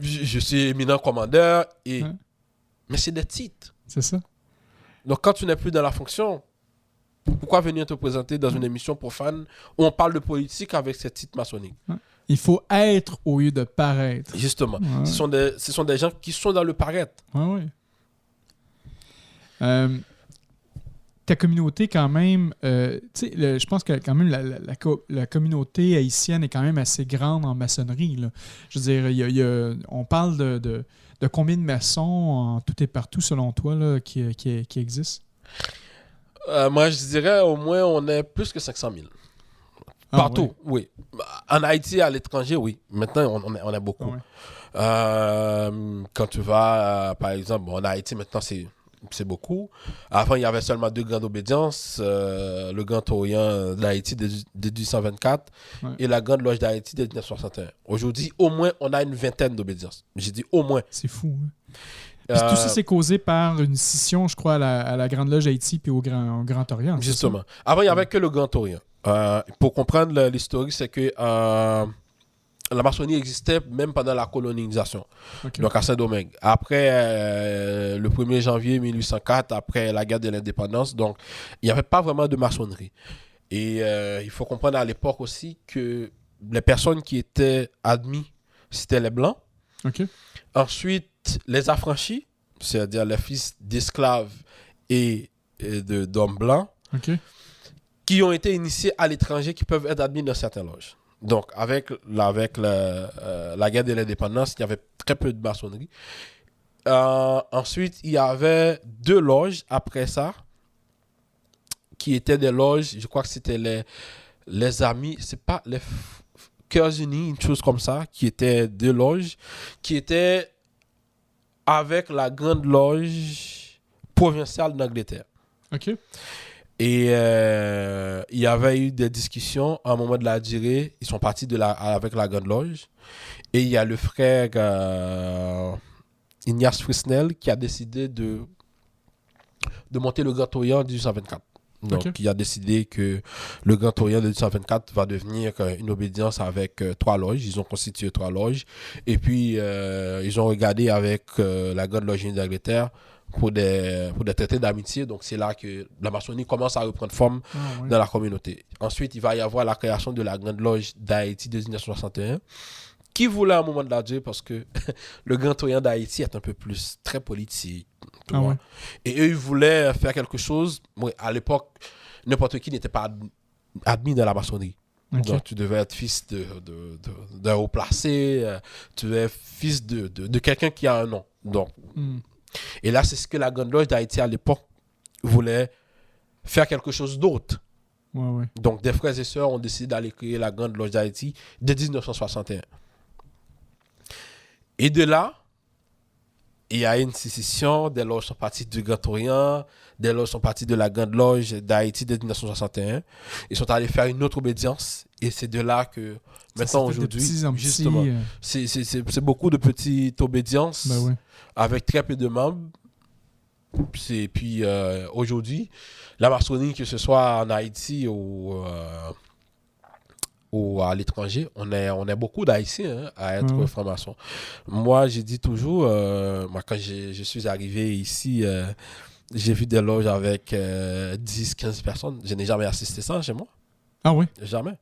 C: je suis éminent commandeur. Mais c'est des titres.
B: C'est ça.
C: Donc, quand tu n'es plus dans la fonction, pourquoi venir te présenter dans une émission profane où on parle de politique avec ces titres maçonniques?
B: Il faut être au lieu de paraître.
C: Justement. Ce sont des gens qui sont dans le paraître.
B: Ta communauté, quand même, je pense que quand même la communauté haïtienne est quand même assez grande en maçonnerie. Là. Je veux dire, on parle de combien de maçons en tout et partout, selon toi, là, qui existent?
C: Moi, je dirais au moins on est plus que 500 000. Partout, oui. En Haïti, à l'étranger, oui. Maintenant, on est beaucoup. Quand tu vas, par exemple, en Haïti, maintenant, c'est beaucoup. Avant, il y avait seulement 2 grandes obédiences. Le Grand Orient d'Haïti de 1824 et la Grande Loge d'Haïti de 1961. Aujourd'hui, au moins, on a une vingtaine d'obédiences. J'ai dit au moins.
B: C'est fou. Puis tout ça, c'est causé par une scission, je crois, à la Grande Loge d'Haïti puis au Grand Orient.
C: Justement. Avant, il n'y avait que le Grand Orient. Pour comprendre l'historique, c'est que la maçonnerie existait même pendant la colonisation, donc à Saint-Domingue. Après le 1er janvier 1804, après la guerre de l'indépendance, donc il n'y avait pas vraiment de maçonnerie. Et il faut comprendre à l'époque aussi que les personnes qui étaient admises, c'était les Blancs. Ensuite, les affranchis, c'est-à-dire les fils d'esclaves et d'hommes blancs, qui ont été initiés à l'étranger, qui peuvent être admis dans certaines loges. Donc, avec la guerre de l'indépendance, il y avait très peu de maçonnerie. Ensuite, il y avait 2 loges après ça, qui étaient des loges, je crois que c'était les amis, c'est pas les Cœurs Unis, une chose comme ça, qui étaient 2 loges, qui étaient avec la Grande Loge provinciale d'Angleterre. Et il y avait eu des discussions à un moment de la durée. Ils sont partis avec la Grande Loge. Et il y a le frère Ignace Fresnel qui a décidé de monter le Grand Orient en 1824. Donc, il a décidé que le Grand Orient de 1824 va devenir une obédience avec 3 loges. Ils ont constitué 3 loges. Et puis, ils ont regardé avec la Grande Loge d'Angleterre pour des traités d'amitié. Donc, c'est là que la maçonnerie commence à reprendre forme dans la communauté. Ensuite, il va y avoir la création de la Grande Loge d'Haïti de 1961, qui voulait à un moment de la durée, parce que le Grand Orient d'Haïti est un peu plus très politique. Et eux, ils voulaient faire quelque chose. À l'époque, n'importe qui n'était pas admis dans la maçonnerie. Donc, tu devais être fils d'un haut placé, tu devais être fils de quelqu'un qui a un nom. Donc, et là, c'est ce que la Grande Loge d'Haïti à l'époque voulait faire quelque chose d'autre. Donc, des frères et sœurs ont décidé d'aller créer la Grande Loge d'Haïti dès 1961. Et de là, il y a une sécession, des loges sont parties du Grand Orient, des loges sont parties de la Grande Loge d'Haïti de 1961. Ils sont allés faire une autre obédience. Et c'est de là que, maintenant, aujourd'hui, justement, c'est beaucoup de petites obédiences avec très peu de membres. Et puis, aujourd'hui, la maçonnerie, que ce soit en Haïti ou à l'étranger, on est beaucoup d'Haïtiens à être francs-maçons. Moi, j'ai dit toujours, quand je suis arrivé ici, j'ai vu des loges avec 10-15 personnes. Je n'ai jamais assisté ça chez moi.
B: Ah oui?
C: Jamais.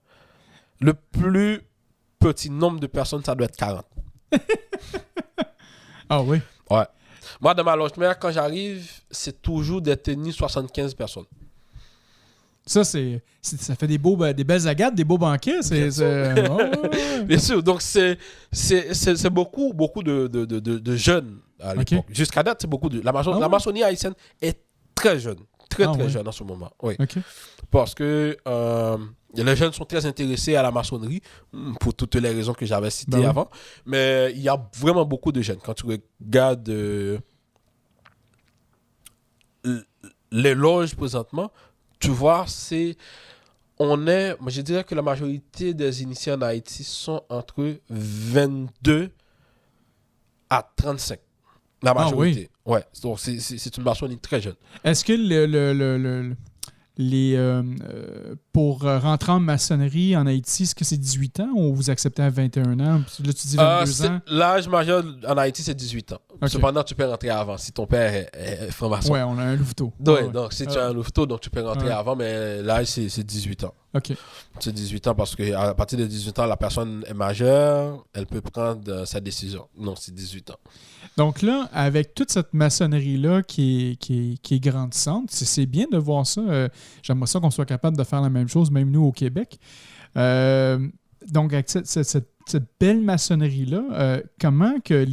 C: Le plus petit nombre de personnes, ça doit être 40.
B: Ah oui?
C: Ouais. Moi, dans ma loge mère, quand j'arrive, c'est toujours détenu 75 personnes.
B: Ça, ça fait des belles agates, des beaux banquets.
C: Bien sûr. Donc, c'est beaucoup de jeunes à l'époque. Jusqu'à date, c'est beaucoup de... La maçonnerie haïtienne est très jeune. Très jeune en ce moment. Oui. Parce que les jeunes sont très intéressés à la maçonnerie pour toutes les raisons que j'avais citées avant. Mais il y a vraiment beaucoup de jeunes. Quand tu regardes les loges présentement, tu vois, moi je dirais que la majorité des initiés en Haïti sont entre 22 à 35. La majorité. Ouais. Donc c'est une maçonnerie très jeune.
B: Est-ce que pour rentrer en maçonnerie en Haïti, est-ce que c'est 18 ans ou vous acceptez à 21 ans? Là, tu dis 22 ans.
C: L'âge majeur en Haïti, c'est 18 ans. Cependant, tu peux rentrer avant si ton père est franc-maçon.
B: Ouais, on a un louveteau.
C: Donc si tu as un louveteau, donc tu peux rentrer avant, mais l'âge, c'est 18 ans. C'est 18 ans parce qu'à partir de 18 ans, la personne est majeure, elle peut prendre sa décision. Non, c'est 18 ans.
B: Donc là, avec toute cette maçonnerie-là qui est grandissante, c'est bien de voir ça. J'aimerais ça qu'on soit capable de faire la même chose, même nous au Québec. Donc, avec cette belle maçonnerie-là, comment que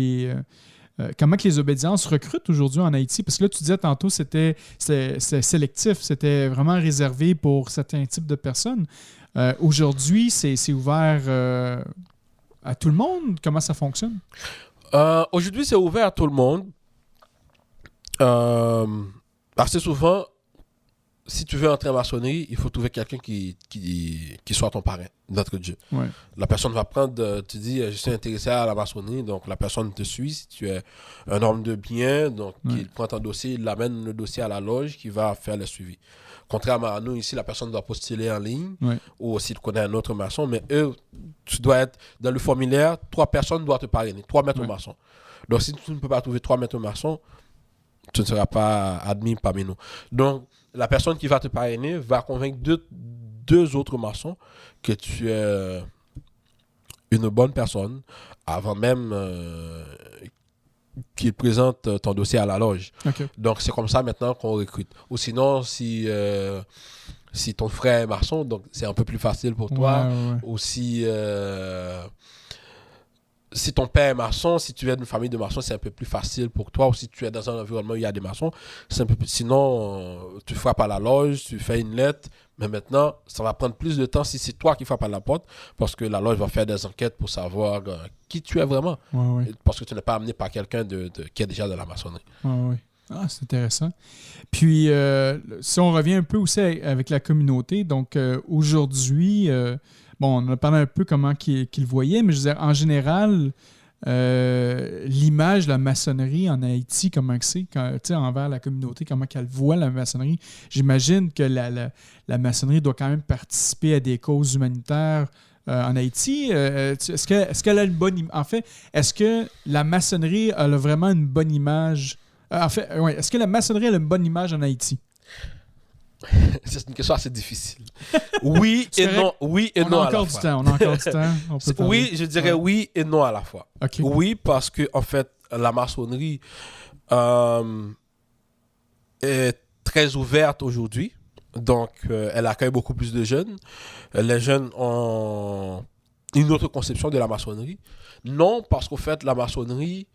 B: comment que les obédiences recrutent aujourd'hui en Haïti? Parce que là, tu disais tantôt c'était sélectif, c'était vraiment réservé pour certains types de personnes. Aujourd'hui, c'est ouvert à tout le monde? Comment ça fonctionne?
C: Aujourd'hui, c'est ouvert à tout le monde. Assez souvent, si tu veux entrer en maçonnerie, il faut trouver quelqu'un qui soit ton parrain, notre Dieu.
B: Ouais.
C: La personne va prendre, tu dis, je suis intéressé à la maçonnerie, donc la personne te suit. Si tu es un homme de bien, donc il prend ton dossier, il amène le dossier à la loge qui va faire le suivi. Contrairement à nous, ici, la personne doit postuler en ligne ou si tu connais un autre maçon, mais eux, tu dois être dans le formulaire, 3 personnes doivent te parrainer, 3 maîtres maçons. Donc si tu ne peux pas trouver 3 maîtres maçons, tu ne seras pas admis parmi nous. Donc, la personne qui va te parrainer va convaincre deux autres maçons que tu es une bonne personne avant même qu'il présente ton dossier à la loge.
B: Okay.
C: Donc, c'est comme ça maintenant qu'on recrute. Ou sinon, si ton frère est maçon, donc c'est un peu plus facile pour toi.
B: Ouais.
C: Ou si ton père est maçon, si tu es d'une famille de maçons, c'est un peu plus facile pour toi. Ou si tu es dans un environnement où il y a des maçons, c'est un peu plus... Sinon, tu frappes à la loge, tu fais une lettre. Mais maintenant, ça va prendre plus de temps si c'est toi qui frappes à la porte, parce que la loge va faire des enquêtes pour savoir qui tu es vraiment.
B: Ouais.
C: Parce que tu n'es pas amené par quelqu'un qui est déjà de la maçonnerie.
B: Ouais. Ah, c'est intéressant. Puis, si on revient un peu aussi avec la communauté, donc aujourd'hui... Bon, on a parlé un peu comment qu'ils le voyaient, mais je veux dire, en général, l'image de la maçonnerie en Haïti, comment c'est, envers la communauté, comment qu'elle voit la maçonnerie. J'imagine que la maçonnerie doit quand même participer à des causes humanitaires en Haïti. Est-ce qu'elle a une bonne image? En fait, est-ce que la maçonnerie a vraiment une bonne image? Est-ce que la maçonnerie a une bonne image en Haïti?
C: C'est une question assez difficile. Oui et non. Oui et non à la fois.
B: On a encore du temps.
C: Oui, je dirais oui et non à la fois.
B: Okay.
C: Oui, parce que en fait, la maçonnerie est très ouverte aujourd'hui. Donc, elle accueille beaucoup plus de jeunes. Les jeunes ont une autre conception de la maçonnerie. Non, parce qu'en fait, la maçonnerie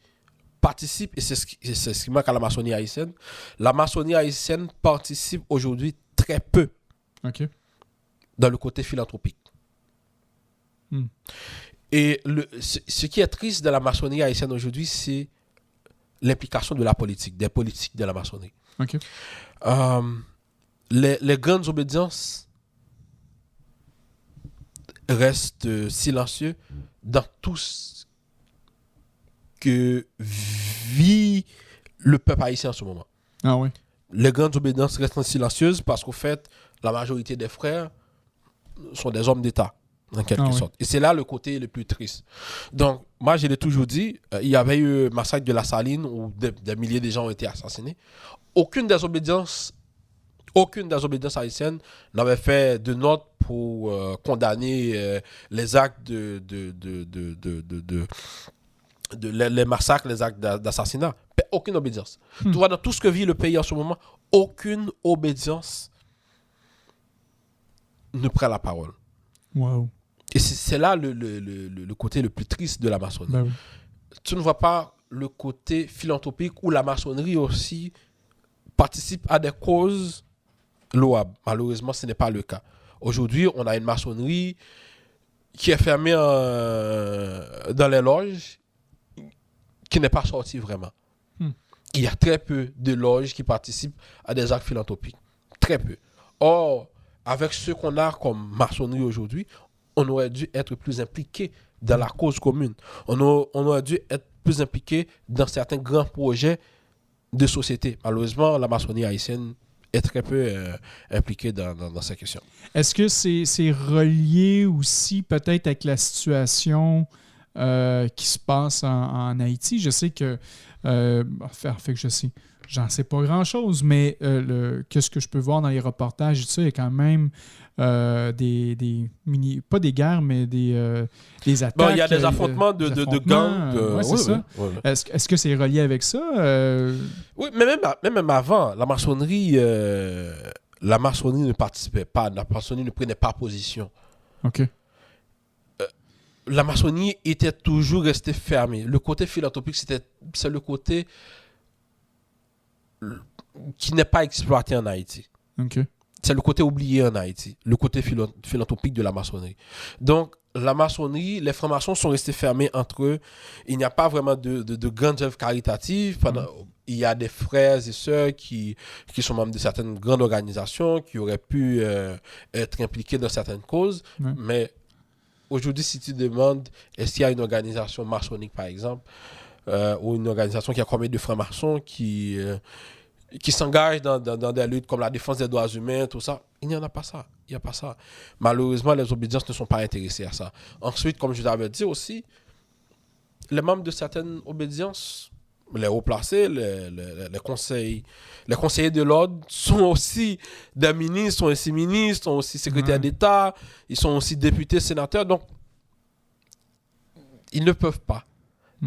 C: participe, et c'est ce qui manque à la maçonnerie haïtienne. La maçonnerie haïtienne participe aujourd'hui très peu dans le côté philanthropique. Et ce qui est triste de la maçonnerie haïtienne aujourd'hui, c'est l'implication de la politique, des politiques de la maçonnerie. Les grandes obédiences restent silencieux dans tout ce que vit le peuple haïtien en ce moment.
B: Ah oui.
C: Les grandes obédiences restent silencieuses parce qu'en fait, la majorité des frères sont des hommes d'État, en quelque sorte. Et c'est là le côté le plus triste. Donc, moi, je l'ai toujours dit, il y avait eu le massacre de la Saline où des milliers de gens ont été assassinés. Aucune des obédiences haïtiennes n'avait fait de note pour condamner les actes les massacres, les actes d'assassinat. Aucune obédience. Tu vois, dans tout ce que vit le pays en ce moment, aucune obédience ne prend la parole.
B: Wow.
C: Et c'est là le côté le plus triste de la maçonnerie.
B: Ben oui.
C: Tu ne vois pas le côté philanthropique où la maçonnerie aussi participe à des causes louables. Malheureusement, ce n'est pas le cas. Aujourd'hui, on a une maçonnerie qui est fermée dans les loges, qui n'est pas sortie vraiment. Il y a très peu de loges qui participent à des actes philanthropiques. Très peu. Or, avec ce qu'on a comme maçonnerie aujourd'hui, on aurait dû être plus impliqué dans la cause commune. On aurait dû être plus impliqué dans certains grands projets de société. Malheureusement, la maçonnerie haïtienne est très peu impliquée dans ces questions. Est-ce
B: que c'est relié aussi peut-être avec la situation qui se passe en Haïti? Je sais que... j'en sais pas grand-chose, mais qu'est-ce que je peux voir dans les reportages et tout ça, il y a quand même des pas des guerres, mais des attaques.
C: Bon, il y a des affrontements de gangs.
B: C'est ça. Oui. Est-ce que c'est relié avec ça?
C: Oui, mais même avant, la maçonnerie ne participait pas, la maçonnerie ne prenait pas position.
B: OK.
C: la maçonnerie était toujours restée fermée. Le côté philanthropique, c'est le côté qui n'est pas exploité en Haïti.
B: OK.
C: C'est le côté oublié en Haïti, le côté philanthropique de la maçonnerie. Donc, la maçonnerie, les francs-maçons sont restés fermés entre eux. Il n'y a pas vraiment de grandes œuvres caritatives. Il y a des frères et sœurs qui sont membres de certaines grandes organisations, qui auraient pu être impliqués dans certaines causes. Mais aujourd'hui, si tu demandes, est-ce qu'il y a une organisation maçonnique, par exemple, ou une organisation qui a combien de francs-maçons qui s'engagent dans des luttes comme la défense des droits humains, tout ça, il n'y en a pas ça. Il n'y a pas ça. Malheureusement, les obédiences ne sont pas intéressées à ça. Ensuite, comme je l'avais dit aussi, les membres de certaines obédiences, les hauts placés, les conseillers de l'ordre sont aussi des ministres, sont aussi ministres, sont aussi secrétaires d'État, ils sont aussi députés, sénateurs. Donc, ils ne peuvent pas.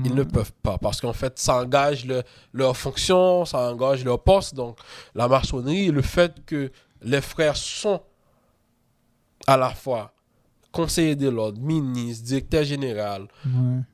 C: Ils ne peuvent pas parce qu'en fait, ça engage leur fonction, ça engage leur poste. Donc, la maçonnerie, le fait que les frères sont à la fois conseillers de l'ordre, ministres, directeur général,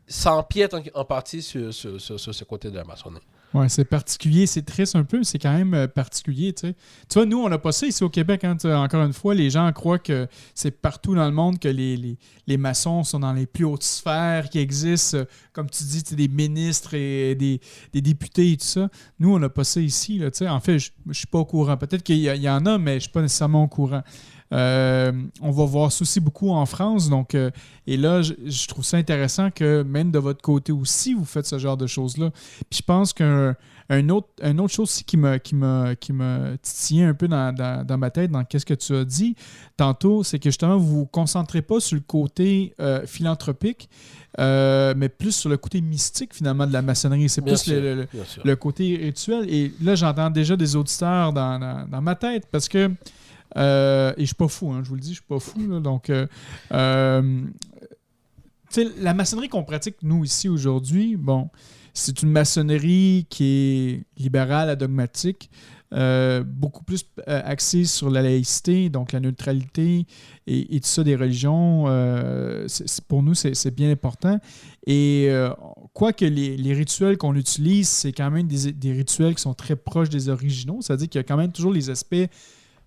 C: ça empiète en partie sur ce côté de la maçonnerie.
B: Ouais, c'est particulier, c'est triste un peu, mais c'est quand même particulier, tu sais. Tu vois, nous, on n'a pas ça ici au Québec, hein, encore une fois, les gens croient que c'est partout dans le monde que les maçons sont dans les plus hautes sphères qui existent, comme tu dis, des ministres et des députés et tout ça. Nous, on n'a pas ça ici, là, tu sais. En fait, je ne suis pas au courant. Peut-être qu'il y en a, mais je ne suis pas nécessairement au courant. On va voir ça aussi beaucoup en France. Donc, et là, je trouve ça intéressant que même de votre côté aussi, vous faites ce genre de choses-là. Puis je pense qu'une autre chose aussi qui m'a titillé un peu dans ma tête, dans qu'est-ce que tu as dit tantôt, c'est que justement, vous ne vous concentrez pas sur le côté philanthropique, mais plus sur le côté mystique, finalement, de la maçonnerie. C'est plus le côté rituel. Et là, j'entends déjà des auditeurs dans ma tête parce que et je suis pas fou, hein, je vous le dis, je suis pas fou. Là, donc, la maçonnerie qu'on pratique, nous, ici, aujourd'hui, bon, c'est une maçonnerie qui est libérale, adogmatique, beaucoup plus axée sur la laïcité, donc la neutralité et tout ça des religions. Pour nous, c'est bien important. Et quoique les rituels qu'on utilise, c'est quand même des rituels qui sont très proches des originaux, c'est-à-dire qu'il y a quand même toujours les aspects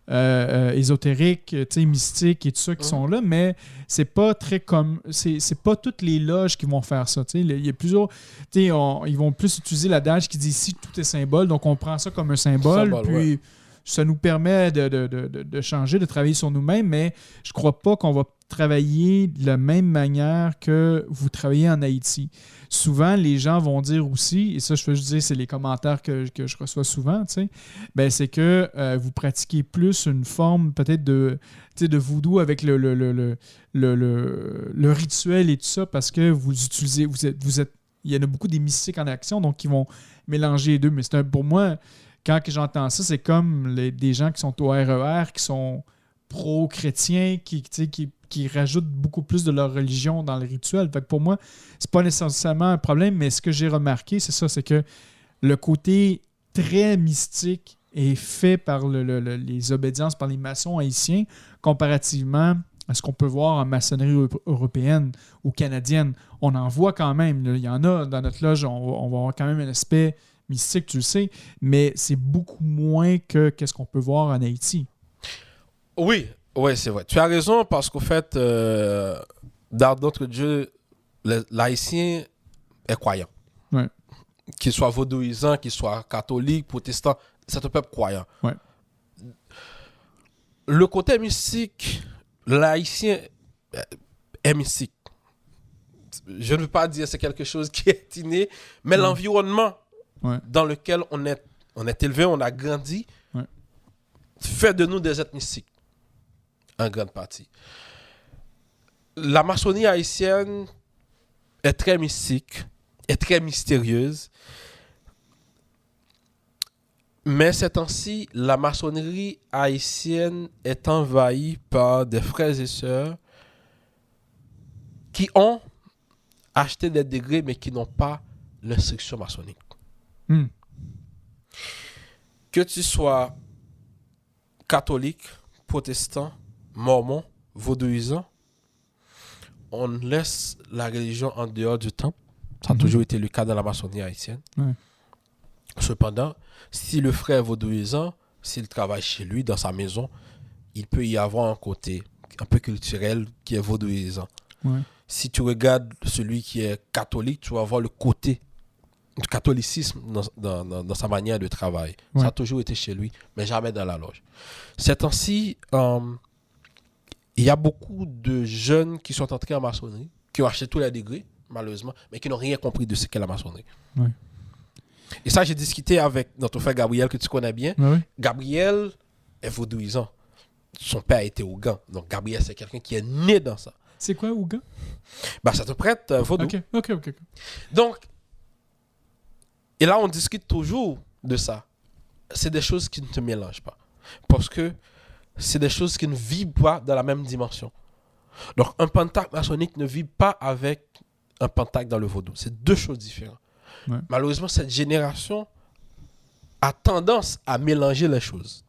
B: ésotériques, mystiques et tout ça qui sont là, mais c'est pas très comme c'est pas toutes les loges qui vont faire ça. Il y a plusieurs, ils vont plus utiliser l'adage qui dit ici tout est symbole, donc on prend ça comme un symbole, puis ça nous permet de changer, de travailler sur nous-mêmes, mais je crois pas qu'on va travailler de la même manière que vous travaillez en Haïti. Souvent, les gens vont dire aussi, et ça, je veux juste dire, c'est les commentaires que je reçois souvent, ben, c'est que vous pratiquez plus une forme peut-être de voodoo avec le rituel et tout ça, parce que vous utilisez, il y en a beaucoup des mystiques en action, donc ils vont mélanger les deux. Mais pour moi, quand j'entends ça, c'est comme des gens qui sont au RER, qui sont pro-chrétiens, qui rajoutent beaucoup plus de leur religion dans le rituel. Fait que pour moi, c'est pas nécessairement un problème, mais ce que j'ai remarqué, c'est ça, c'est que le côté très mystique est fait par les obédiences, par les maçons haïtiens, comparativement à ce qu'on peut voir en maçonnerie européenne ou canadienne. On en voit quand même. Il y en a dans notre loge, on va avoir quand même un aspect mystique, tu le sais, mais c'est beaucoup moins que qu'est-ce qu'on peut voir en Haïti.
C: Oui, c'est vrai. Tu as raison parce qu'au fait, dans notre Dieu, l'haïtien est croyant.
B: Ouais.
C: Qu'il soit vaudouisant, qu'il soit catholique, protestant, c'est un peuple croyant.
B: Ouais.
C: Le côté mystique, l'haïtien est mystique. Je ne veux pas dire que c'est quelque chose qui est inné, mais l'environnement dans lequel on est élevé, on a grandi, fait de nous des êtres mystiques. En grande partie. La maçonnerie haïtienne est très mystique, est très mystérieuse. Mais ces temps-ci, la maçonnerie haïtienne est envahie par des frères et sœurs qui ont acheté des degrés, mais qui n'ont pas l'instruction maçonnique. Que tu sois catholique, protestant, mormon, vaudouisant, on laisse la religion en dehors du temple. Ça a toujours été le cas dans la maçonnerie haïtienne.
B: Ouais.
C: Cependant, si le frère est vaudouisant, s'il travaille chez lui, dans sa maison, il peut y avoir un côté un peu culturel qui est vaudouisant.
B: Ouais.
C: Si tu regardes celui qui est catholique, tu vas voir le côté du catholicisme dans sa manière de travailler.
B: Ouais.
C: Ça a toujours été chez lui, mais jamais dans la loge. Ces temps-ci, il y a beaucoup de jeunes qui sont entrés en maçonnerie, qui ont acheté tous les degrés, malheureusement, mais qui n'ont rien compris de ce qu'est la maçonnerie.
B: Ouais.
C: Et ça, j'ai discuté avec notre frère Gabriel, que tu connais bien.
B: Ouais.
C: Gabriel est vaudouisant. Son père était Ougan. Donc, Gabriel, c'est quelqu'un qui est né dans ça.
B: C'est quoi, Ouga?
C: Ça te prête vaudou.
B: OK.
C: Donc, et là, on discute toujours de ça. C'est des choses qui ne te mélangent pas. Parce que c'est des choses qui ne vivent pas dans la même dimension. Donc, un pentacle maçonnique ne vit pas avec un pentacle dans le vaudou. C'est deux choses différentes.
B: Ouais.
C: Malheureusement, cette génération a tendance à mélanger les choses.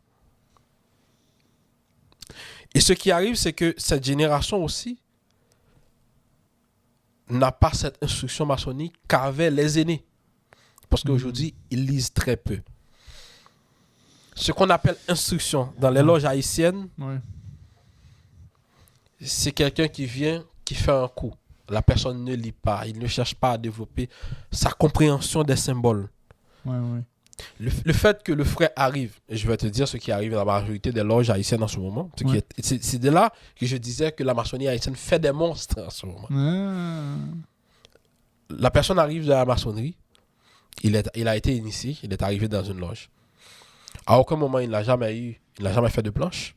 C: Et ce qui arrive, c'est que cette génération aussi n'a pas cette instruction maçonnique qu'avaient les aînés. Parce qu'aujourd'hui, ils lisent très peu. Ce qu'on appelle instruction dans les loges haïtiennes, c'est quelqu'un qui vient, qui fait un coup. La personne ne lit pas, il ne cherche pas à développer sa compréhension des symboles. Le fait que le frère arrive, et je vais te dire ce qui arrive dans la majorité des loges haïtiennes en ce moment, c'est de là que je disais que la maçonnerie haïtienne fait des monstres en ce moment. La personne arrive de la maçonnerie, il a été initié, il est arrivé dans une loge. À aucun moment, il n'a jamais fait de planche.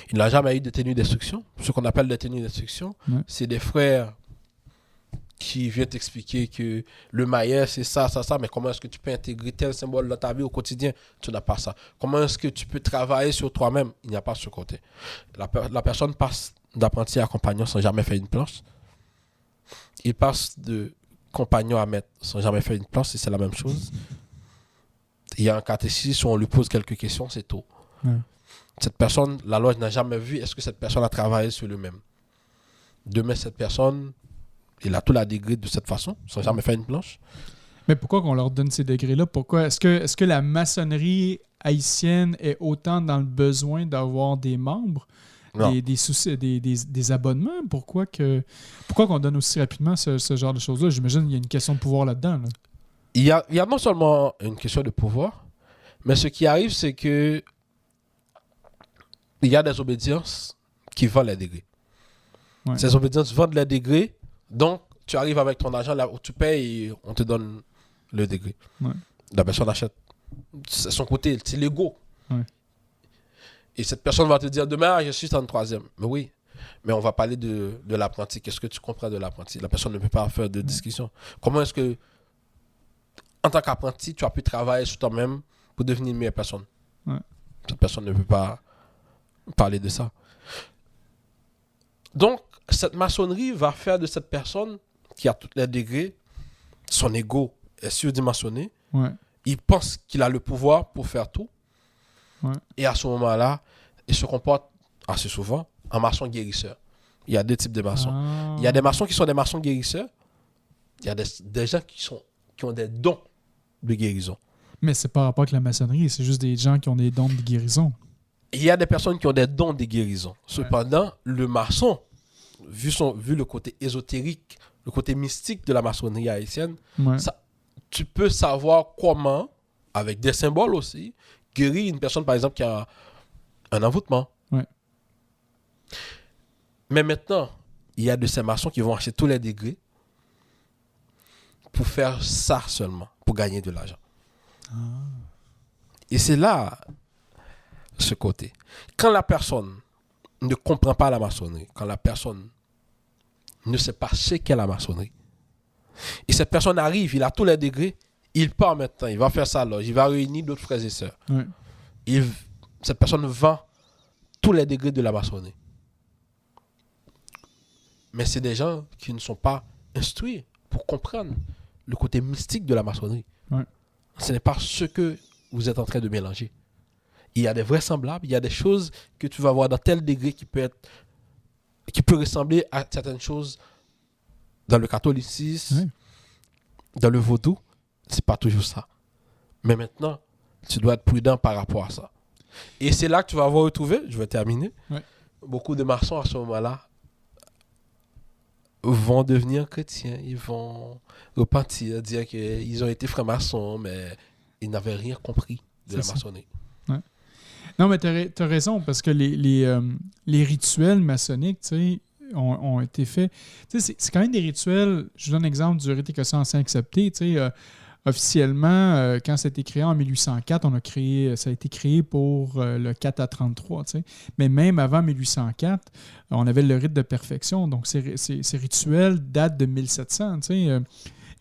C: Il n'a jamais eu de tenue d'instruction. Ce qu'on appelle des tenues d'instruction, c'est des frères qui viennent t'expliquer que le maillet, c'est ça, mais comment est-ce que tu peux intégrer tel symbole dans ta vie au quotidien? Tu n'as pas ça. Comment est-ce que tu peux travailler sur toi-même? Il n'y a pas ce côté. La personne passe d'apprenti à compagnon sans jamais faire une planche. Il passe de compagnon à maître sans jamais faire une planche, et c'est la même chose. Il y a un catéchisme où on lui pose quelques questions, c'est tout. Cette personne, la loge n'a jamais vu, est-ce que cette personne a travaillé sur lui-même? Demain, cette personne, il a tout la degré de cette façon, sans jamais faire une planche.
B: Mais pourquoi qu'on leur donne ces degrés-là? Pourquoi? Est-ce que la maçonnerie haïtienne est autant dans le besoin d'avoir des membres, des abonnements? Pourquoi qu'on donne aussi rapidement ce genre de choses-là? J'imagine qu'il y a une question de pouvoir là-dedans. Là.
C: Il y a non seulement une question de pouvoir, mais ce qui arrive, c'est que il y a des obédiences qui vendent les degrés. Ces obédiences vendent les degrés, donc tu arrives avec ton argent là où tu payes et on te donne le degré. La personne achète. C'est son côté, c'est l'ego. Et cette personne va te dire demain, je suis en 3e. Mais oui, mais on va parler de l'apprenti. Qu'est-ce que tu comprends de l'apprenti? La personne ne peut pas faire de discussion. Comment est-ce que, en tant qu'apprenti, tu as pu travailler sur toi-même pour devenir une meilleure personne? Cette personne ne peut pas parler de ça. Donc, cette maçonnerie va faire de cette personne qui a tous les degrés, son ego est surdimensionné. Il pense qu'il a le pouvoir pour faire tout. Et à ce moment-là, il se comporte assez souvent en maçon guérisseur. Il y a deux types de maçons. Il y a des maçons qui sont des maçons guérisseurs. Il y a des gens qui ont des dons de guérison.
B: Mais c'est pas rapport avec la maçonnerie, c'est juste des gens qui ont des dons de guérison.
C: Il y a des personnes qui ont des dons de guérison. Cependant, le maçon, vu le côté ésotérique, le côté mystique de la maçonnerie haïtienne, tu peux savoir comment, avec des symboles aussi, guérir une personne, par exemple, qui a un envoûtement. Mais maintenant, il y a de ces maçons qui vont acheter tous les degrés pour faire ça seulement, pour gagner de l'argent. Et c'est là ce côté. Quand la personne ne comprend pas la maçonnerie, quand la personne ne sait pas ce qu'est la maçonnerie, et cette personne arrive, il a tous les degrés, il part maintenant, il va faire sa loge, il va réunir d'autres frères et sœurs. Cette personne vend tous les degrés de la maçonnerie. Mais c'est des gens qui ne sont pas instruits pour comprendre le côté mystique de la maçonnerie. Ce n'est pas ce que vous êtes en train de mélanger. Il y a des vraisemblables, il y a des choses que tu vas voir dans tel degré qui peut être qui peut ressembler à certaines choses dans le catholicisme, dans le vaudou, c'est pas toujours ça. Mais maintenant, tu dois être prudent par rapport à ça. Et c'est là que tu vas avoir retrouvé, je vais terminer, beaucoup de maçons à ce moment-là vont devenir chrétiens, ils vont repentir, dire qu'ils ont été francs-maçons, mais ils n'avaient rien compris de la maçonnerie.
B: Ouais. Non, mais t'as raison, parce que les rituels maçonniques, tu sais, ont été faits. Tu sais, c'est quand même des rituels, je donne l'exemple du rite écossais ancien accepté, tu sais, officiellement, quand ça a été créé en 1804, ça a été créé pour le 4 à 33. Tu sais. Mais même avant 1804, on avait le rite de perfection. Donc, ces rituels datent de 1700. Tu sais.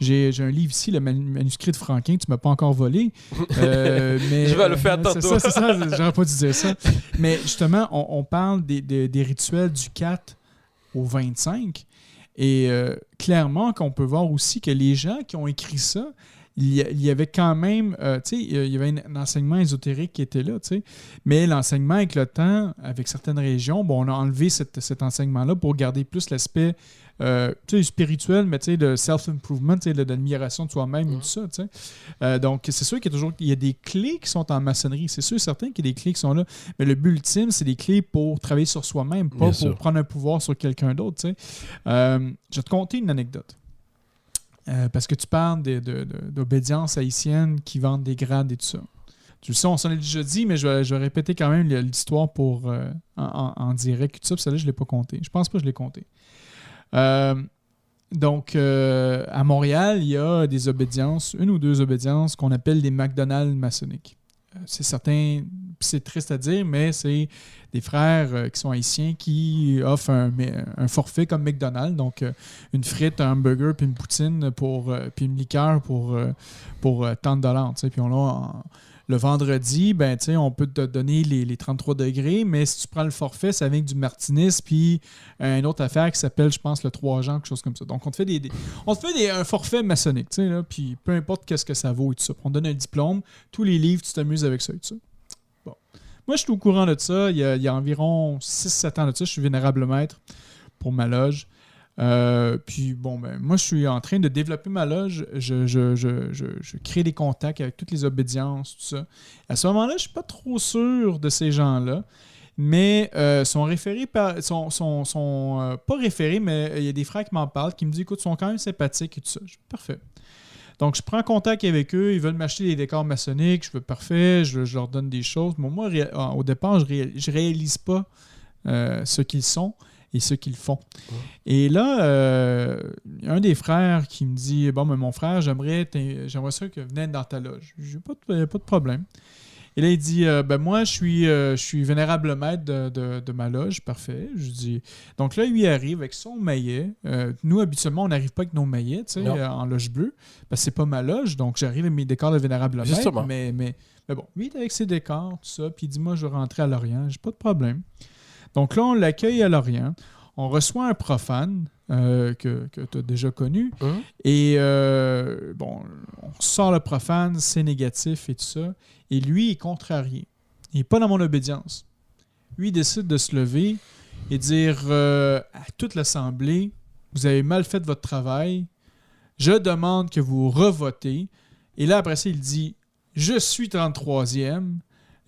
B: J'ai un livre ici, le manuscrit de Franquin, tu ne m'as pas encore volé. Mais,
C: je vais le faire tantôt.
B: C'est ça, j'aurais pas dû dire ça. Mais justement, on parle des rituels du 4 au 25. Et clairement, qu'on peut voir aussi que les gens qui ont écrit ça, il y avait quand même, tu sais, il y avait un enseignement ésotérique qui était là, tu sais. Mais l'enseignement, avec le temps, avec certaines régions, bon, on a enlevé cet enseignement-là pour garder plus l'aspect, tu sais, spirituel, mais tu sais, de self-improvement, tu sais, de l'admiration de soi-même et tout ça, tu sais. Donc, c'est sûr qu'il y a des clés qui sont en maçonnerie. C'est sûr, certain qu'il y a des clés qui sont là. Mais le but ultime, c'est des clés pour travailler sur soi-même, pas pour prendre un pouvoir sur quelqu'un d'autre, tu sais. Je vais te conter une anecdote. Parce que tu parles d'obédience haïtienne qui vendent des grades et tout ça. Tu le sais, on s'en est déjà dit, mais je vais répéter quand même l'histoire pour en direct et tout ça. Puis celle-là, je ne l'ai pas compté. Je pense pas que je l'ai compté. Donc, à Montréal, il y a des obédiences, une ou deux obédiences qu'on appelle des McDonald's maçonniques. C'est certain, c'est triste à dire, mais c'est des frères qui sont haïtiens qui offrent un forfait comme McDonald's, donc une frite, un hamburger, puis une poutine, puis une liqueur pour $30. Puis le vendredi, ben, on peut te donner les 33 degrés, mais si tu prends le forfait, ça vient avec du Martinis, puis une autre affaire qui s'appelle, je pense, le 3 Jean, quelque chose comme ça. Donc, on te fait un forfait maçonnique, là, puis peu importe qu'est-ce que ça vaut et tout ça. On te donne un diplôme, tous les livres, tu t'amuses avec ça et tout ça. Bon. Moi, je suis au courant de ça. Il y a environ 6-7 ans de ça, je suis vénérable maître pour ma loge. Puis bon, ben moi je suis en train de développer ma loge, je crée des contacts avec toutes les obédiences, tout ça. À ce moment-là, je suis pas trop sûr de ces gens-là, mais sont référés sont pas référés, mais il y a des frères qui m'en parlent, qui me disent écoute, ils sont quand même sympathiques et tout ça. Je dis parfait. Donc je prends contact avec eux, ils veulent m'acheter des décors maçonniques, je veux parfait, je leur donne des choses. Mais moi, au départ, je réalise pas ce qu'ils sont et ce qu'ils font. Et là, un des frères qui me dit bon, mais mon frère, j'aimerais ça que venez dans ta loge. J'ai pas de problème. Et là, il dit ben moi, je suis vénérable maître de ma loge. Parfait. Je dis donc là, lui arrive avec son maillet. Nous, habituellement, on n'arrive pas avec nos maillets, tu sais, en loge bleue. Parce que c'est pas ma loge. Donc, j'arrive avec mes décors de vénérable maître.
C: Justement.
B: Mais bon, lui, il est avec ses décors, tout ça. Puis il dit moi, je vais rentrer à Lorient. J'ai pas de problème. Donc là, on l'accueille à Lorient. On reçoit un profane que tu as déjà connu. Et bon, on sort le profane, c'est négatif et tout ça. Et lui, il est contrarié. Il n'est pas dans mon obédience. Lui, il décide de se lever et dire à toute l'Assemblée, vous avez mal fait votre travail. Je demande que vous revotez. Et là, après ça, il dit, je suis 33e.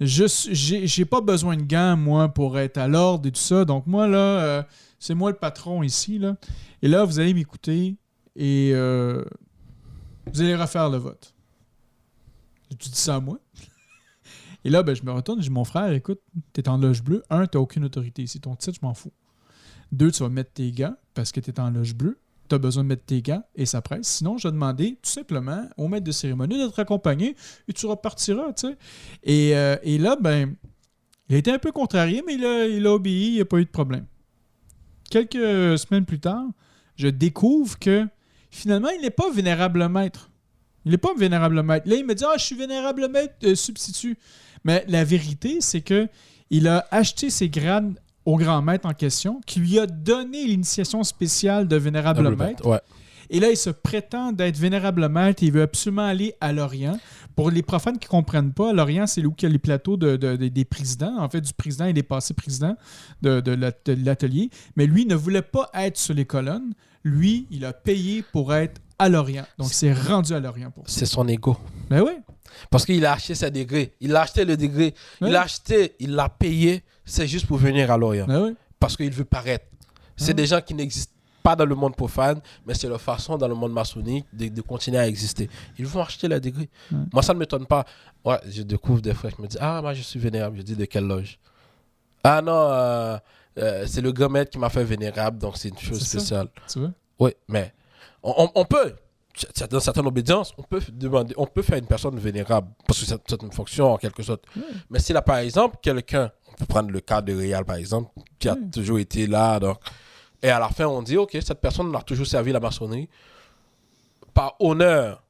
B: J'ai pas besoin de gants, moi, pour être à l'ordre et tout ça. Donc, moi, là, c'est moi le patron ici. Là. Et là, vous allez m'écouter et vous allez refaire le vote. Tu dis ça à moi? Et là, ben, je me retourne et je dis, mon frère, écoute, t'es en loge bleue. 1, t'as aucune autorité ici. Ton titre, je m'en fous. 2, tu vas mettre tes gants parce que t'es en loge bleue. Tu as besoin de mettre tes gants et ça presse. Sinon, je vais demander tout simplement au maître de cérémonie de te raccompagner et tu repartiras, tu sais. Et là, ben, il a été un peu contrarié, mais il a obéi, il n'y a pas eu de problème. Quelques semaines plus tard, je découvre que finalement, il n'est pas vénérable maître. Il n'est pas vénérable maître. Là, il me dit « Ah, je suis vénérable maître, substitut. » Mais la vérité, c'est que il a acheté ses grades au grand maître en question, qui lui a donné l'initiation spéciale de vénérable maître.
C: Ouais.
B: Et là, il se prétend d'être vénérable maître et il veut absolument aller à l'Orient. Pour les profanes qui ne comprennent pas, l'Orient, c'est là où il y a les plateaux des présidents, en fait, du président et des passés présidents de l'atelier. Mais lui ne voulait pas être sur les colonnes. Lui, il a payé pour être à l'Orient. Donc, c'est rendu à l'Orient pour ça.
C: C'est son ego.
B: Ben oui.
C: Parce qu'il a acheté ses degrés. Il a acheté le degré.
B: Ouais.
C: Il l'a payé. C'est juste pour venir à l'Orient.
B: Ben oui.
C: Parce qu'il veut paraître. C'est des gens qui n'existent pas dans le monde profane, mais c'est leur façon dans le monde maçonnique de continuer à exister. Ils vont acheter le degré. Moi, ça ne m'étonne pas. Ouais, je découvre des frères qui me disent « Ah, moi, je suis vénérable. » Je dis « De quelle loge ?»« Ah non, c'est le grand maître qui m'a fait vénérable, donc c'est une chose spéciale. »
B: Tu vois?
C: Oui, mais on peut, dans certaines obédiences, on peut faire une personne vénérable, parce que c'est une fonction en quelque sorte. Mais s'il a par exemple quelqu'un, on peut prendre le cas de Réal par exemple, qui a toujours été là, donc, et à la fin on dit, ok, cette personne a toujours servi la maçonnerie, par honneur,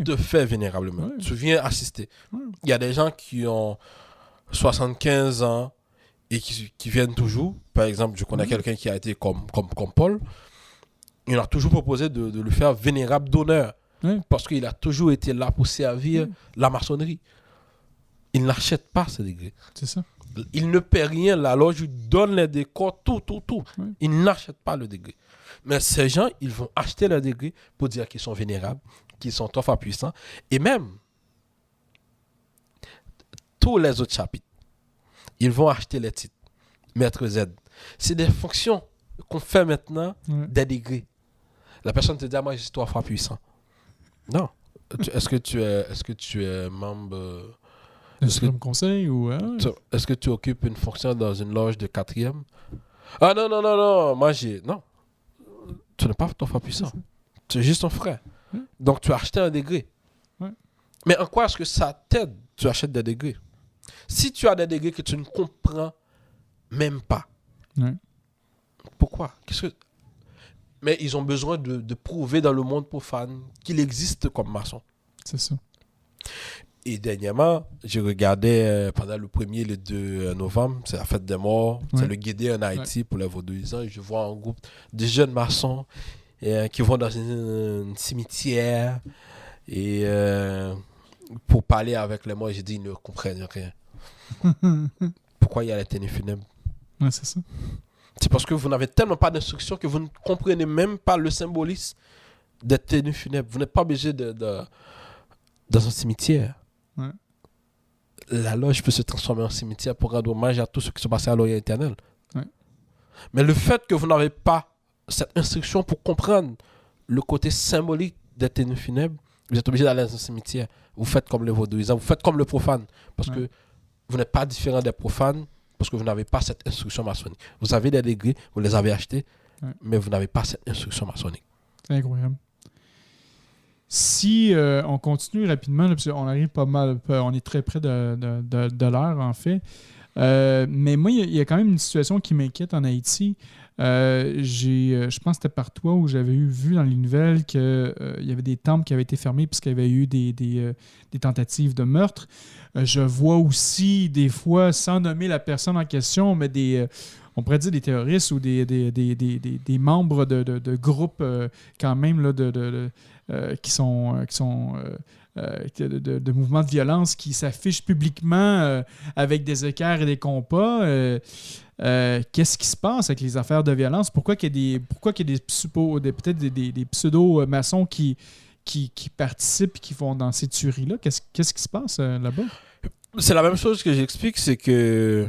C: te fait vénérablement. Tu viens assister. Il y a des gens qui ont 75 ans et qui viennent toujours. Par exemple, je connais quelqu'un qui a été comme Paul. Il a toujours proposé de le faire vénérable d'honneur. Parce qu'il a toujours été là pour servir la maçonnerie. Il n'achète pas ce degré.
B: C'est ça.
C: Il ne paie rien. La loge lui donne les décors, tout. Il n'achète pas le degré. Mais ces gens, ils vont acheter le degré pour dire qu'ils sont vénérables, qu'ils sont tough à puissants. Et même, tous les autres chapitres, ils vont acheter les titres. Maître Z. C'est des fonctions qu'on fait maintenant des degrés. La personne te dit, moi, je suis 3 fois puissant. Non. Est-ce que tu es membre...
B: Est-ce conseil ou...
C: Est-ce que tu occupes une fonction dans une loge de 4e? Ah non. Moi, non. Tu n'es pas 3 fois puissant. Tu es juste ton frère. Donc, tu as acheté un degré. Mais en quoi est-ce que ça t'aide? Tu achètes des degrés. Si tu as des degrés que tu ne comprends même pas, pourquoi? Mais ils ont besoin de prouver dans le monde profane qu'il existe comme maçon.
B: C'est ça.
C: Et dernièrement, je regardais pendant le 1er et le 2 novembre, c'est la fête des morts, c'est le Guédé en Haïti pour les vaudouisants. Et je vois un groupe de jeunes maçons qui vont dans un cimetière et pour parler avec les morts, j'ai dit ils ne comprennent rien. Pourquoi il y a la tenues funèbres?
B: Ouais, c'est ça.
C: C'est parce que vous n'avez tellement pas d'instruction que vous ne comprenez même pas le symbolisme des tenues funèbres. Vous n'êtes pas obligé dans un cimetière. La loge peut se transformer en cimetière pour rendre hommage à tous ceux qui sont passés à l'Orient éternel. Mais le fait que vous n'avez pas cette instruction pour comprendre le côté symbolique des tenues funèbres, vous êtes obligé d'aller dans un cimetière. Vous faites comme les vaudouisants, vous faites comme le profane. Parce que vous n'êtes pas différent des profanes, parce que vous n'avez pas cette instruction maçonnique. Vous avez des degrés, vous les avez achetés, mais vous n'avez pas cette instruction maçonnique.
B: C'est incroyable. Si on continue rapidement, là, parce qu'on arrive pas mal, on est très près de l'heure en fait. Mais moi, il y a quand même une situation qui m'inquiète en Haïti. Je pense que c'était par toi où j'avais vu dans les nouvelles qu'il y avait des temples qui avaient été fermés puisqu'il y avait eu des tentatives de meurtre. Je vois aussi des fois, sans nommer la personne en question, mais on pourrait dire des terroristes ou des membres de groupes quand même là, qui sont de mouvements de violence qui s'affichent publiquement avec des écarts et des compas. Qu'est-ce qui se passe avec les affaires de violence? Pourquoi qu'il y a peut-être des pseudo-maçons qui participent et qui vont dans ces tueries-là? Qu'est-ce qui se passe là-bas?
C: C'est la même chose que j'explique, c'est que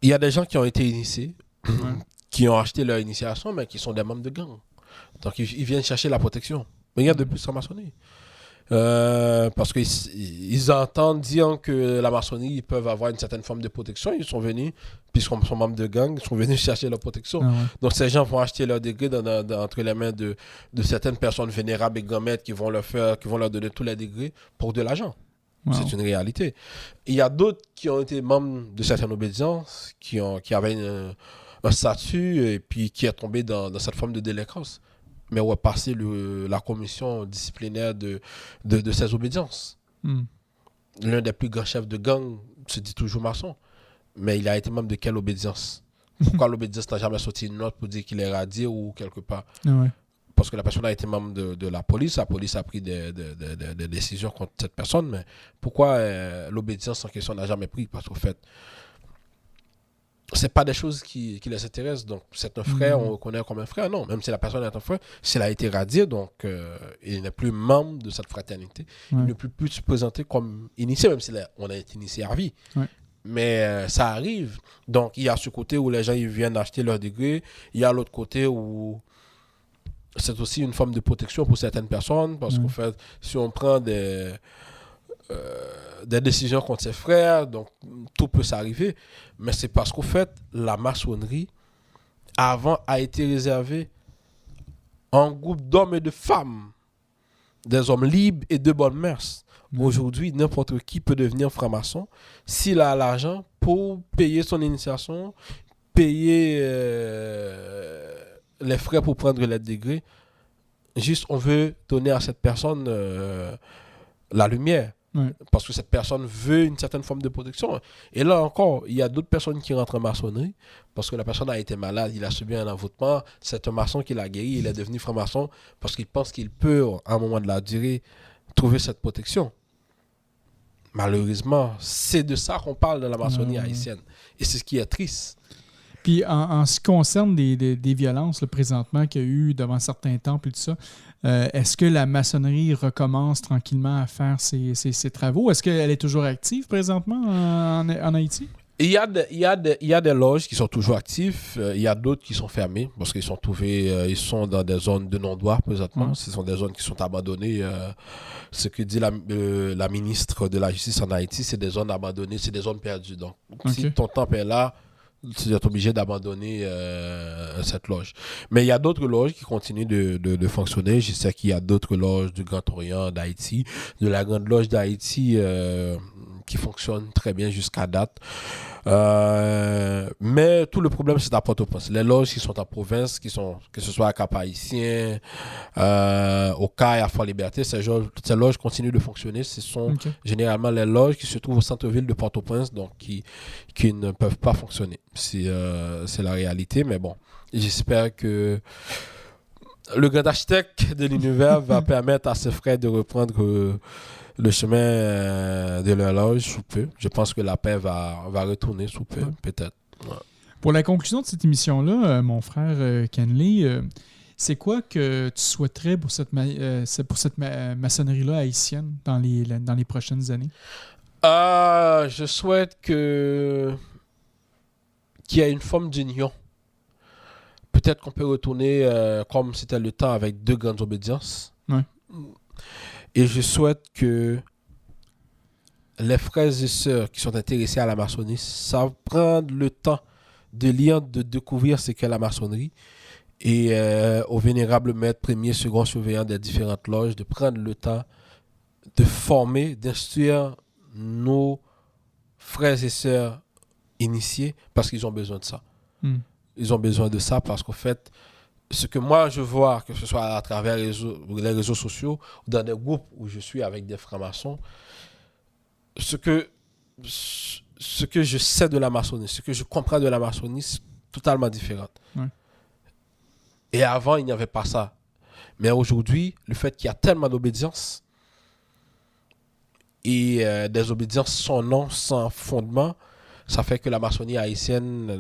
C: il y a des gens qui ont été initiés, qui ont acheté leur initiation, mais qui sont des membres de gang. Donc, ils viennent chercher la protection. Mais il y a de plus en maçonnerie. Parce qu'ils entendent dire que la maçonnerie, ils peuvent avoir une certaine forme de protection. Ils sont venus, puisqu'ils sont membres de gang, ils sont venus chercher leur protection. Donc, ces gens vont acheter leur degré entre les mains de certaines personnes vénérables et grand-maîtres qui vont leur donner tous les degrés pour de l'argent. C'est une réalité. Il y a d'autres qui ont été membres de certaines obédiences, qui avaient un statut et puis qui est tombé dans cette forme de délinquance. Mais on va passer la commission disciplinaire de ces obédiences. L'un des plus grands chefs de gang se dit toujours maçon. Mais il a été membre de quelle obédience? Pourquoi l'obédience n'a jamais sorti une note pour dire qu'il est radié ou quelque part? parce que la personne a été membre de la police a pris des décisions contre cette personne, mais pourquoi l'obédience en question n'a jamais pris? Parce qu'au fait, c'est pas des choses qui les intéressent. Donc, c'est un frère, on reconnaît comme un frère. Non, même si la personne est un frère, s'il a été radié, donc il n'est plus membre de cette fraternité. Il ne peut plus se présenter comme initié, même si on a été initié à vie.
B: Ouais.
C: Mais ça arrive. Donc, il y a ce côté où les gens ils viennent acheter leur degré. Il y a l'autre côté où c'est aussi une forme de protection pour certaines personnes. Parce qu'en fait, si on prend des décisions contre ses frères, donc tout peut s'arriver. Mais c'est parce qu'en fait, la maçonnerie, avant, a été réservée à un groupe d'hommes et de femmes, des hommes libres et de bonnes mœurs. Aujourd'hui, n'importe qui peut devenir franc-maçon s'il a l'argent pour payer son initiation, payer les frais pour prendre les degrés. Juste, on veut donner à cette personne la lumière. Parce que cette personne veut une certaine forme de protection. Et là encore, il y a d'autres personnes qui rentrent en maçonnerie parce que la personne a été malade, il a subi un envoûtement, c'est un maçon qui l'a guéri, il est devenu franc-maçon parce qu'il pense qu'il peut, à un moment de la durée, trouver cette protection. Malheureusement, c'est de ça qu'on parle dans la maçonnerie haïtienne. Et c'est ce qui est triste.
B: Puis en ce qui concerne des violences là, présentement qu'il y a eu devant certains temples et tout ça, est-ce que la maçonnerie recommence tranquillement à faire ses travaux? Est-ce qu'elle est toujours active présentement en Haïti?
C: Il y a des loges qui sont toujours actives. Il y a d'autres qui sont fermées parce qu'ils sont ils sont dans des zones de non-droit présentement. Ce sont des zones qui sont abandonnées. Ce que dit la ministre de la Justice en Haïti, c'est des zones abandonnées, c'est des zones perdues. Donc, si ton temple est là, tu es obligé d'abandonner cette loge. Mais il y a d'autres loges qui continuent de fonctionner. Je sais qu'il y a d'autres loges du Grand Orient d'Haïti, de la Grande Loge d'Haïti qui fonctionnent très bien jusqu'à date. Mais tout le problème, c'est à Port-au-Prince. Les loges qui sont en province, que ce soit à Cap-Haïtien, au CAI, à Fort-Liberté, ces loges continuent de fonctionner. Ce sont généralement les loges qui se trouvent au centre-ville de Port-au-Prince, donc qui ne peuvent pas fonctionner. C'est la réalité, mais bon, j'espère que le grand architecte de l'univers va permettre à ses frères de reprendre le chemin de leur loge sous peu. Je pense que la paix va retourner sous peu, peut-être. Ouais.
B: Pour la conclusion de cette émission-là, mon frère Kenley, c'est quoi que tu souhaiterais pour cette maçonnerie-là haïtienne dans les prochaines années?
C: Je souhaite qu'il y ait une forme d'union. Peut-être qu'on peut retourner comme c'était le temps avec 2 grandes obédiences.
B: Ouais.
C: Et je souhaite que les frères et sœurs qui sont intéressés à la maçonnerie savent prendre le temps de lire, de découvrir ce qu'est la maçonnerie et aux vénérables maîtres, premiers, seconds surveillants des différentes loges, de prendre le temps de former, d'instruire nos frères et sœurs initiés parce qu'ils ont besoin de ça. Ils ont besoin de ça parce qu'en fait, ce que moi je vois, que ce soit à travers les réseaux sociaux ou dans des groupes où je suis avec des francs-maçons, ce que je sais de la maçonnerie, ce que je comprends de la maçonnerie, c'est totalement différent. Ouais. Et avant, il n'y avait pas ça. Mais aujourd'hui, le fait qu'il y a tellement d'obédience et des obédiences sans nom, sans fondement, ça fait que la maçonnerie haïtienne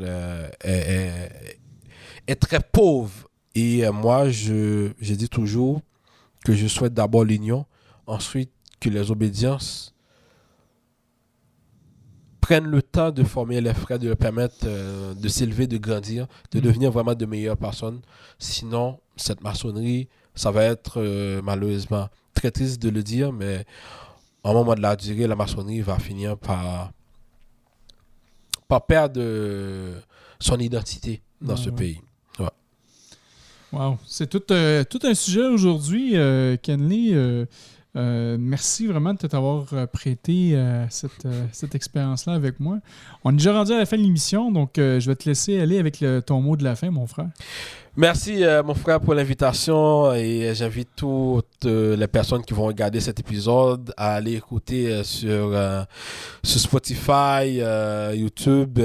C: est très pauvre. Et moi, je dis toujours que je souhaite d'abord l'union, ensuite que les obédiences prennent le temps de former les frères, de leur permettre de s'élever, de grandir, de devenir vraiment de meilleures personnes. Sinon, cette maçonnerie, ça va être malheureusement très triste de le dire, mais à un moment de la durée, la maçonnerie va finir par perdre son identité dans ce pays. Ouais.
B: Wow. C'est tout un sujet aujourd'hui, Kenley. Merci vraiment de t'avoir prêté cette expérience-là avec moi. On est déjà rendu à la fin de l'émission, donc je vais te laisser aller avec ton mot de la fin, mon frère.
C: Merci, mon frère, pour l'invitation et j'invite toutes les personnes qui vont regarder cet épisode à aller écouter sur Spotify, YouTube,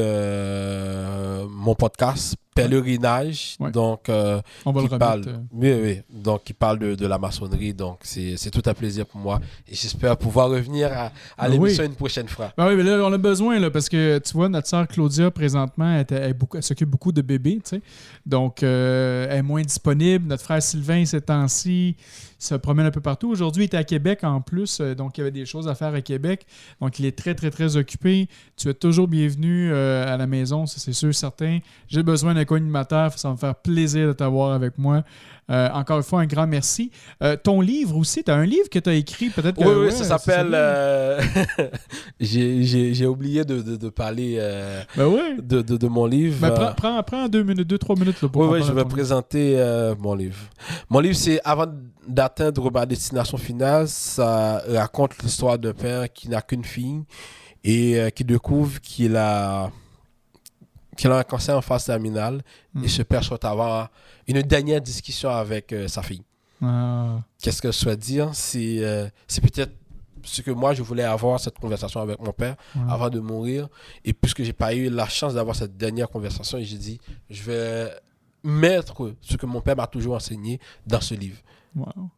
C: mon podcast Pèlerinage.
B: Ouais.
C: Donc,
B: On va le remettre.
C: Oui, donc qui parle de la maçonnerie. Donc, c'est tout un plaisir pour moi et j'espère pouvoir revenir à l'émission une prochaine fois.
B: Ben oui, mais là, on a besoin, là, parce que tu vois, notre sœur Claudia, présentement, elle s'occupe beaucoup de bébés, tu sais. Donc, elle est moins disponible. Notre frère Sylvain, ces temps-ci, se promène un peu partout. Aujourd'hui, il était à Québec en plus, donc il y avait des choses à faire à Québec. Donc, il est très, très, très occupé. Tu es toujours bienvenu à la maison, ça, c'est sûr, certain. J'ai besoin d'un co-animateur, ça va me faire plaisir de t'avoir avec moi. Encore une fois, un grand merci. Ton livre aussi, tu as un livre que tu as écrit, peut-être que...
C: Oui, ça s'appelle... j'ai oublié de parler de mon livre.
B: Ben, prends 2-3 minutes. Là, pour
C: je vais présenter mon livre. Mon livre, c'est Avant d'atteindre ma destination finale. Ça raconte l'histoire d'un père qui n'a qu'une fille et qui découvre qu'il a un cancer en phase terminale et ce père souhaite avoir une dernière discussion avec sa fille. Qu'est-ce que je souhaite dire? C'est peut-être ce que moi je voulais avoir, cette conversation avec mon père avant de mourir. Et puisque j'ai pas eu la chance d'avoir cette dernière conversation, j'ai dit, je vais mettre ce que mon père m'a toujours enseigné dans ce livre.
B: Wow.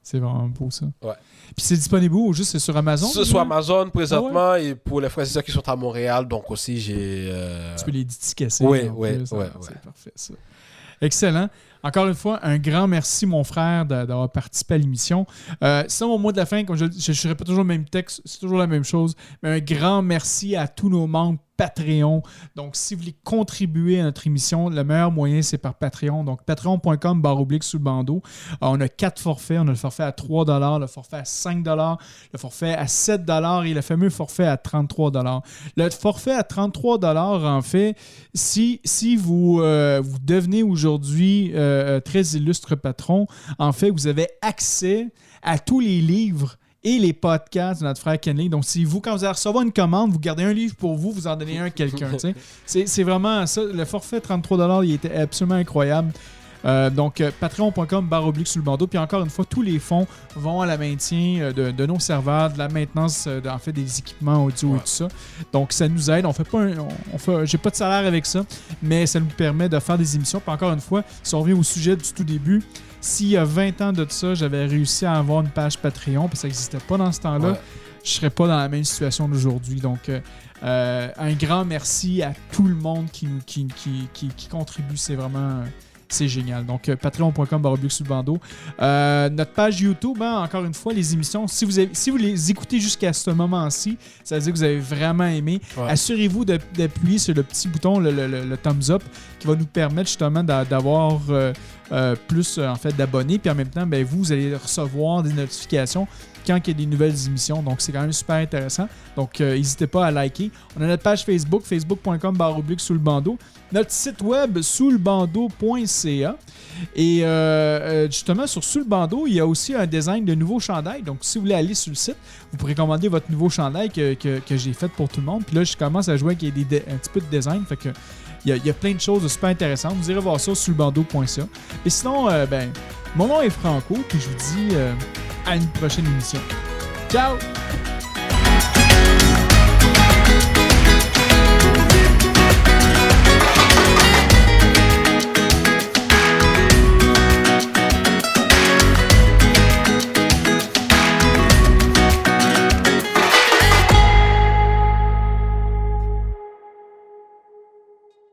B: C'est vraiment beau, ça.
C: Ouais.
B: Puis c'est disponible où? Juste sur Amazon?
C: C'est sur Amazon présentement et pour les frères et sœurs qui sont à Montréal, donc aussi j'ai...
B: Tu peux les dédicacer.
C: Oui.
B: C'est parfait, ça. Excellent. Encore une fois, un grand merci, mon frère, d'avoir participé à l'émission. Sinon, au mois de la fin, comme je ne répète toujours le même texte, c'est toujours la même chose, mais un grand merci à tous nos membres Patreon. Donc, si vous voulez contribuer à notre émission, le meilleur moyen, c'est par Patreon. Donc, patreon.com/sous-le-bandeau. On a 4 forfaits. On a le forfait à $3, le forfait à $5, le forfait à $7 et le fameux forfait à $33. Le forfait à $33, en fait, si vous devenez aujourd'hui très illustre patron, en fait, vous avez accès à tous les livres et les podcasts de notre frère Kenley. Donc, si vous, quand vous allez recevoir une commande, vous gardez un livre pour vous, vous en donnez un à quelqu'un. C'est vraiment ça. Le forfait $33, il était absolument incroyable. Donc, patreon.com/sous-le-bandeau. Puis encore une fois, tous les fonds vont à la maintien de nos serveurs, de la maintenance en fait, des équipements audio et tout ça. Donc, ça nous aide. J'ai pas de salaire avec ça, mais ça nous permet de faire des émissions. Puis encore une fois, si on revient au sujet du tout début, s'il y a 20 ans de ça, j'avais réussi à avoir une page Patreon, puis ça n'existait pas dans ce temps-là, je ne serais pas dans la même situation d'aujourd'hui. Donc, un grand merci à tout le monde qui contribue. C'est vraiment... C'est génial. Donc, patreon.com/sous-le-bandeau. Notre page YouTube, encore une fois, les émissions, si vous les écoutez jusqu'à ce moment-ci, ça veut dire que vous avez vraiment aimé. Assurez-vous d'appuyer sur le petit bouton, le thumbs up, qui va nous permettre justement d'avoir plus en fait, d'abonnés. Puis en même temps, vous allez recevoir des notifications quand il y a des nouvelles émissions. Donc, c'est quand même super intéressant. Donc, n'hésitez pas à liker. On a notre page Facebook, facebook.com/sous-le-bandeau. Notre site web, sous-le-bandeau.ca. Et justement, sur Sous le bandeau, il y a aussi un design de nouveaux chandails. Donc, si vous voulez aller sur le site, vous pourrez commander votre nouveau chandail que j'ai fait pour tout le monde. Puis là, je commence à jouer avec un petit peu de design. Fait que il y a plein de choses super intéressantes. Vous irez voir ça sur sous-le-bandeau.ca. Et sinon, mon nom est Franco. Puis je vous dis à une prochaine émission. Ciao!